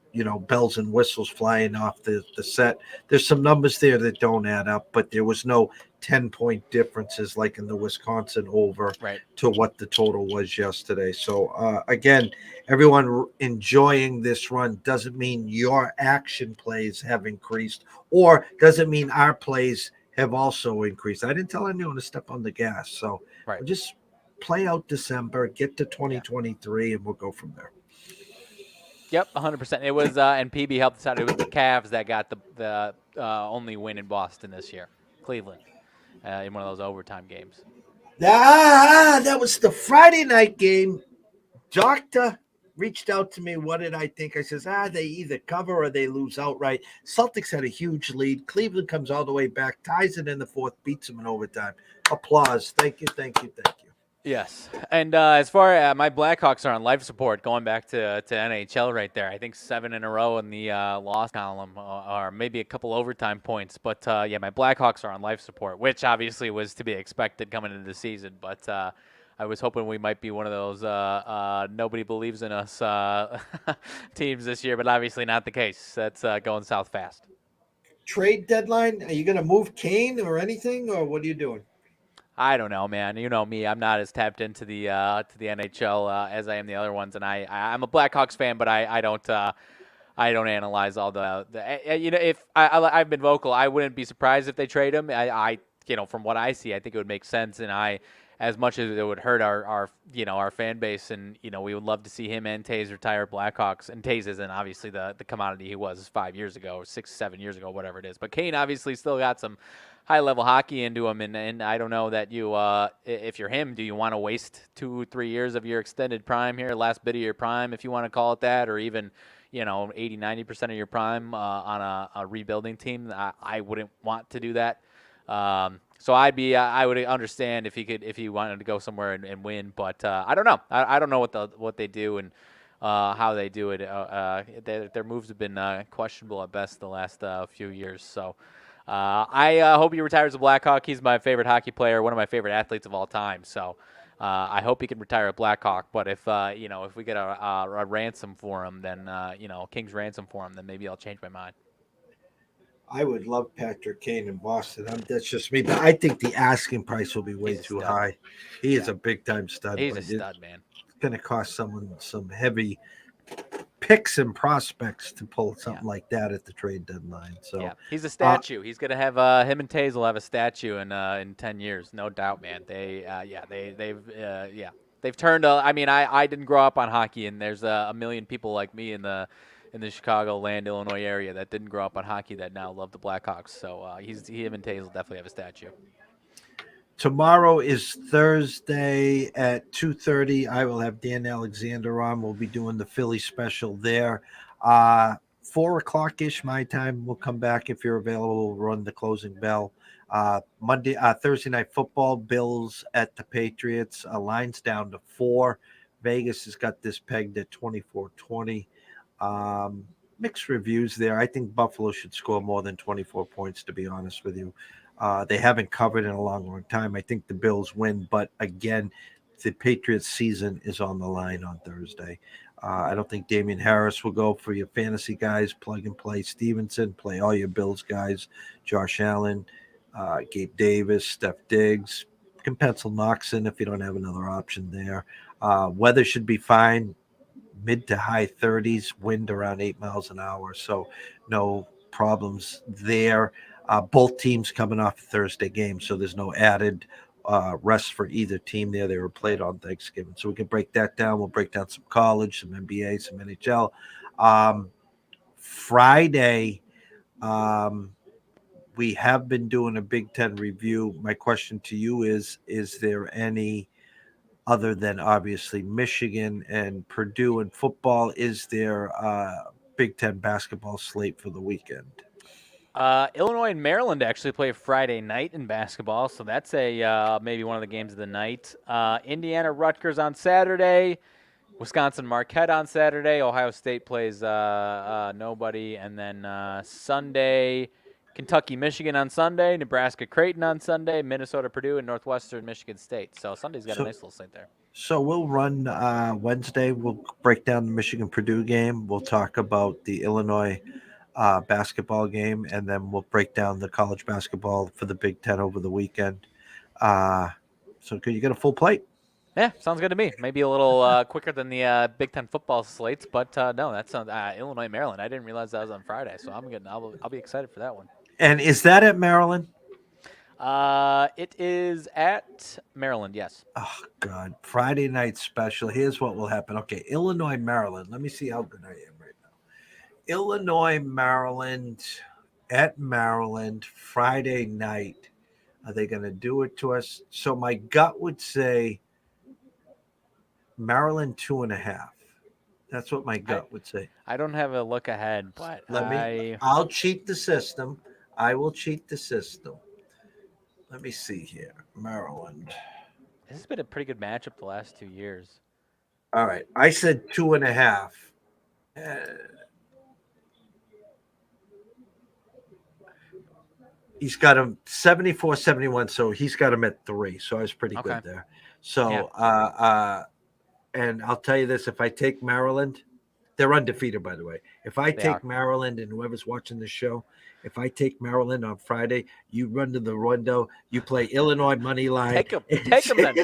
bells and whistles flying off the set. There's some numbers there that don't add up, but there was no 10-point differences like in the Wisconsin over Right. to what the total was yesterday. So, again, everyone enjoying this run doesn't mean your action plays have increased or doesn't mean our plays have also increased. I didn't tell anyone to step on the gas. So Right. we'll just play out December, get to Yeah. 2023, and we'll go from there. Yep, 100%. It was, and PB helped us out. It was the Cavs that got the only win in Boston this year, Cleveland, in one of those overtime games. That was the Friday night game. Doctor reached out to me. What did I think? I says, they either cover or they lose outright. Celtics had a huge lead. Cleveland comes all the way back, ties it in the fourth, beats them in overtime. Applause. Thank you, thank you, thank you. Yes, and as far as my Blackhawks are on life support, going back to NHL right there. I think 7 in a row in the loss column, or maybe a couple overtime points. But yeah, my Blackhawks are on life support, which obviously was to be expected coming into the season. But I was hoping we might be one of those nobody believes in us teams this year, but obviously not the case. That's going south fast. Trade deadline? Are you going to move Kane or anything, or what are you doing? I don't know, man. You know me. I'm not as tapped into the NHL as I am the other ones, and I'm a Blackhawks fan, but I don't analyze all the if I've been vocal, I wouldn't be surprised if they trade him. I from what I see, I think it would make sense, and as much as it would hurt our fan base, and we would love to see him and Taze retire Blackhawks, and Taze isn't obviously the commodity he was 5 years ago, or 6-7 years ago, whatever it is. But Kane obviously still got some high level hockey into him, and I don't know that you if you're him, do you want to waste 2-3 years of your extended prime here, last bit of your prime, if you want to call it that, or even 80-90% of your prime on a rebuilding team? I wouldn't want to do that. So I would understand if he wanted to go somewhere and win, but I don't know. I don't know what they do and how they do it. Their moves have been questionable at best the last few years. So I hope he retires a Blackhawk. He's my favorite hockey player, one of my favorite athletes of all time. So I hope he can retire a Blackhawk. But if if we get a ransom for him, then King's ransom for him, then maybe I'll change my mind. I would love Patrick Kane in Boston. That's just me, but I think the asking price will be way too high. He is a big time stud. He's a stud, man. It's going to cost someone some heavy picks and prospects to pull something like that at the trade deadline. So yeah, he's a statue. He's going to have him and Taze will have a statue in 10 years, no doubt, man. They've turned. I didn't grow up on hockey, and there's a million people like me in the Chicagoland, Illinois area that didn't grow up on hockey that now love the Blackhawks. So him and Taze will definitely have a statue. Tomorrow is Thursday at 2:30. I will have Dan Alexander on. We'll be doing the Philly special there. 4:00-ish my time. We'll come back if you're available. We'll run the closing bell. Thursday night football, Bills at the Patriots. Line's down to 4. Vegas has got this pegged at 24-20. Mixed reviews there. I think Buffalo should score more than 24 points, to be honest with you. They haven't covered in a long time. I think the Bills win, but again, the Patriots season is on the line on Thursday. I don't think Damian Harris will go for your fantasy guys. Plug and play Stevenson, play all your Bills guys, Josh Allen, Gabe Davis, Steph Diggs. You can pencil Knox in if you don't have another option there. Weather should be fine. Mid to high 30s, wind around 8 miles an hour. So no problems there. Both teams coming off a Thursday game, so there's no added rest for either team there. They were played on Thanksgiving. So we can break that down. We'll break down some college, some NBA, some NHL. Friday, we have been doing a Big Ten review. My question to you is there any, other than obviously Michigan and Purdue in football, is there a Big Ten basketball slate for the weekend? Illinois and Maryland actually play Friday night in basketball, so that's maybe one of the games of the night. Indiana Rutgers on Saturday, Wisconsin Marquette on Saturday. Ohio State plays nobody, and then Sunday Kentucky, Michigan on Sunday, Nebraska, Creighton on Sunday, Minnesota, Purdue, and Northwestern, Michigan State. So Sunday's got a nice little slate there. So we'll run Wednesday. We'll break down the Michigan Purdue game. We'll talk about the Illinois basketball game, and then we'll break down the college basketball for the Big Ten over the weekend. So could you get a full plate? Yeah, sounds good to me. Maybe a little quicker than the Big Ten football slates, but no, that's Illinois, Maryland. I didn't realize that was on Friday, so I'll be excited for that one. And is that at Maryland? It is at Maryland, yes. Oh God, Friday night special. Here's what will happen. Okay, Illinois, Maryland. Let me see how good I am right now. Illinois, Maryland, at Maryland, Friday night. Are they going to do it to us? So my gut would say Maryland 2.5. That's what my gut would say. I don't have a look ahead, but I'll cheat the system. I will cheat the system. Let me see here. Maryland. This has been a pretty good matchup the last 2 years. All right. I said 2.5. He's got him 74-71, so he's got him at 3. So I was pretty good there. So, and I'll tell you this: if I take Maryland, they're undefeated, by the way. If I take Maryland, and whoever's watching the show, if I take Maryland on Friday, you run to the window, you play Illinois money line. Take them then.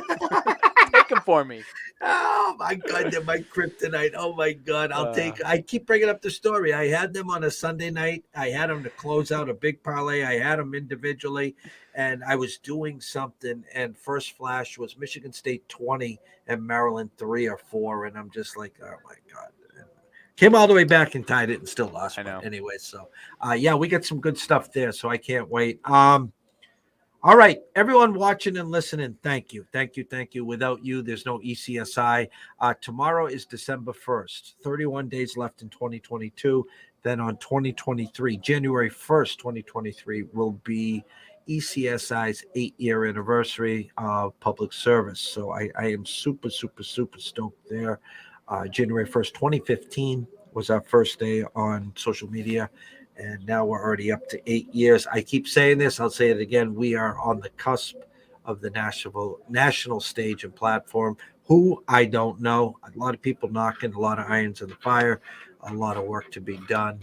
Take them for me. Oh my God, they're my kryptonite. Oh my God, I keep bringing up the story. I had them on a Sunday night. I had them to close out a big parlay. I had them individually, and I was doing something. And first flash was Michigan State 20 and Maryland 3 or 4, and I'm just like, oh my God. Came all the way back and tied it and still lost. I know. Anyway, so we got some good stuff there. So I can't wait. All right, everyone watching and listening, thank you. Without you, there's no ECSI. Tomorrow is December 1st, 31 days left in 2022. Then on 2023, January 1st, 2023, will be ECSI's 8-year anniversary of public service. So I am super, super, super stoked there. January 1st, 2015 was our first day on social media. And now we're already up to 8 years. I keep saying this. I'll say it again. We are on the cusp of the national stage and platform. Who, I don't know. A lot of people knocking, a lot of irons in the fire, a lot of work to be done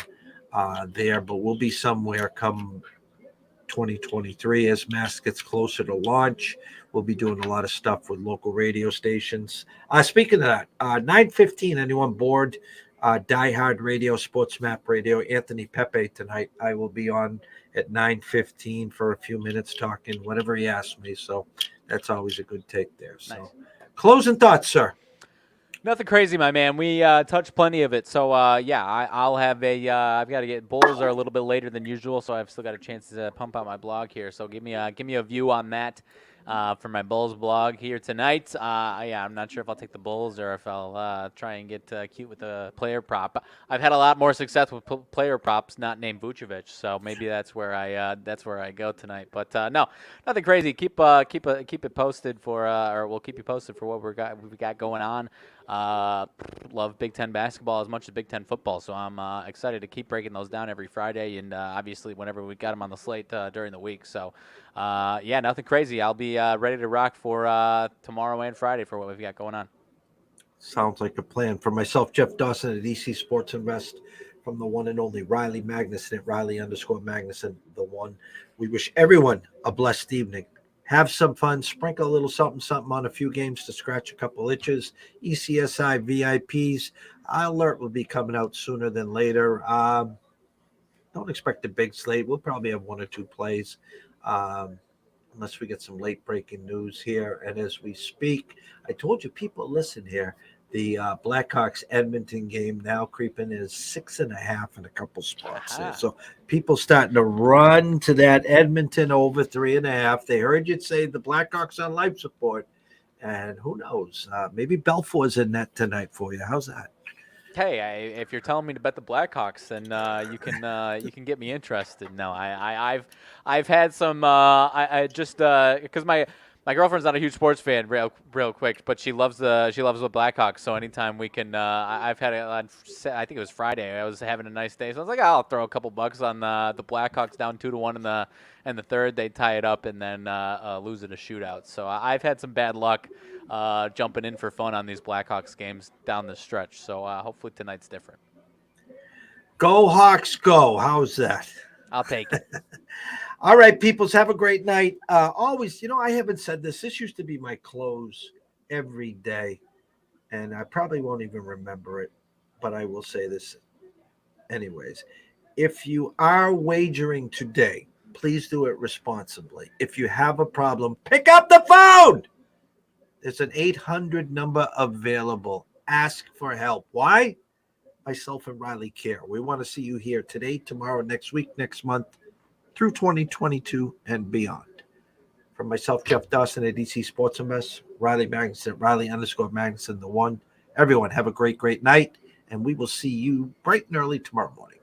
there. But we'll be somewhere come 2023 as Mass gets closer to launch. We'll be doing a lot of stuff with local radio stations. Speaking of that, 9:15, anyone bored? Die Hard Radio, Sports Map Radio, Anthony Pepe tonight. I will be on at 9:15 for a few minutes talking whatever he asks me. So that's always a good take there. So nice. Closing thoughts, sir. Nothing crazy, my man. We touched plenty of it. So, I'll have I've got to get Bulls are a little bit later than usual, so I've still got a chance to pump out my blog here. So give me a view on that. For my Bulls blog here tonight. I'm not sure if I'll take the Bulls or if I'll try and get cute with the player prop. I've had a lot more success with player props not named Vucevic, so maybe that's where I go tonight. But no, nothing crazy. Keep it posted or we'll keep you posted for what we've got going on. Love Big Ten basketball as much as Big Ten football, so I'm excited to keep breaking those down every Friday and obviously whenever we got them on the slate during the week. So nothing crazy. I'll be ready to rock for tomorrow and Friday for what we've got going on. Sounds like a plan. For myself, Jeff Dawson at EC Sports Invest, from the one and only Riley Magnuson at Riley_Magnuson, the one. We wish everyone a blessed evening. Have some fun. Sprinkle a little something on a few games to scratch a couple itches. ECSI VIPs. Alert will be coming out sooner than later. Don't expect a big slate. We'll probably have 1 or 2 plays unless we get some late-breaking news here. And as we speak, I told you people listen here. The Blackhawks-Edmonton game now creeping is 6.5 in a couple spots there. So people starting to run to that Edmonton over 3.5. They heard you say the Blackhawks on life support. And who knows? Maybe Belfour's in that tonight for you. How's that? Hey, if you're telling me to bet the Blackhawks, then you can get me interested. No, I've had some. I just because My girlfriend's not a huge sports fan, real quick, but she loves the Blackhawks. So anytime we can, I've had it on. I think it was Friday. I was having a nice day, so I was like, I'll throw a couple bucks on the Blackhawks down 2-1 in the third. They tie it up and then lose in a shootout. So I've had some bad luck jumping in for fun on these Blackhawks games down the stretch. So hopefully tonight's different. Go Hawks, go! How's that? I'll take it. All right, peoples, have a great night. Always, I haven't said this. This used to be my close every day, and I probably won't even remember it, but I will say this anyways. If you are wagering today, please do it responsibly. If you have a problem, pick up the phone. There's an 800 number available. Ask for help. Why? Myself and Riley care. We want to see you here today, tomorrow, next week, next month, through 2022 and beyond. From myself, Jeff Dawson at ECSI Sports MS, Riley Magnuson, Riley_Magnuson, the one. Everyone, have a great, great night, and we will see you bright and early tomorrow morning.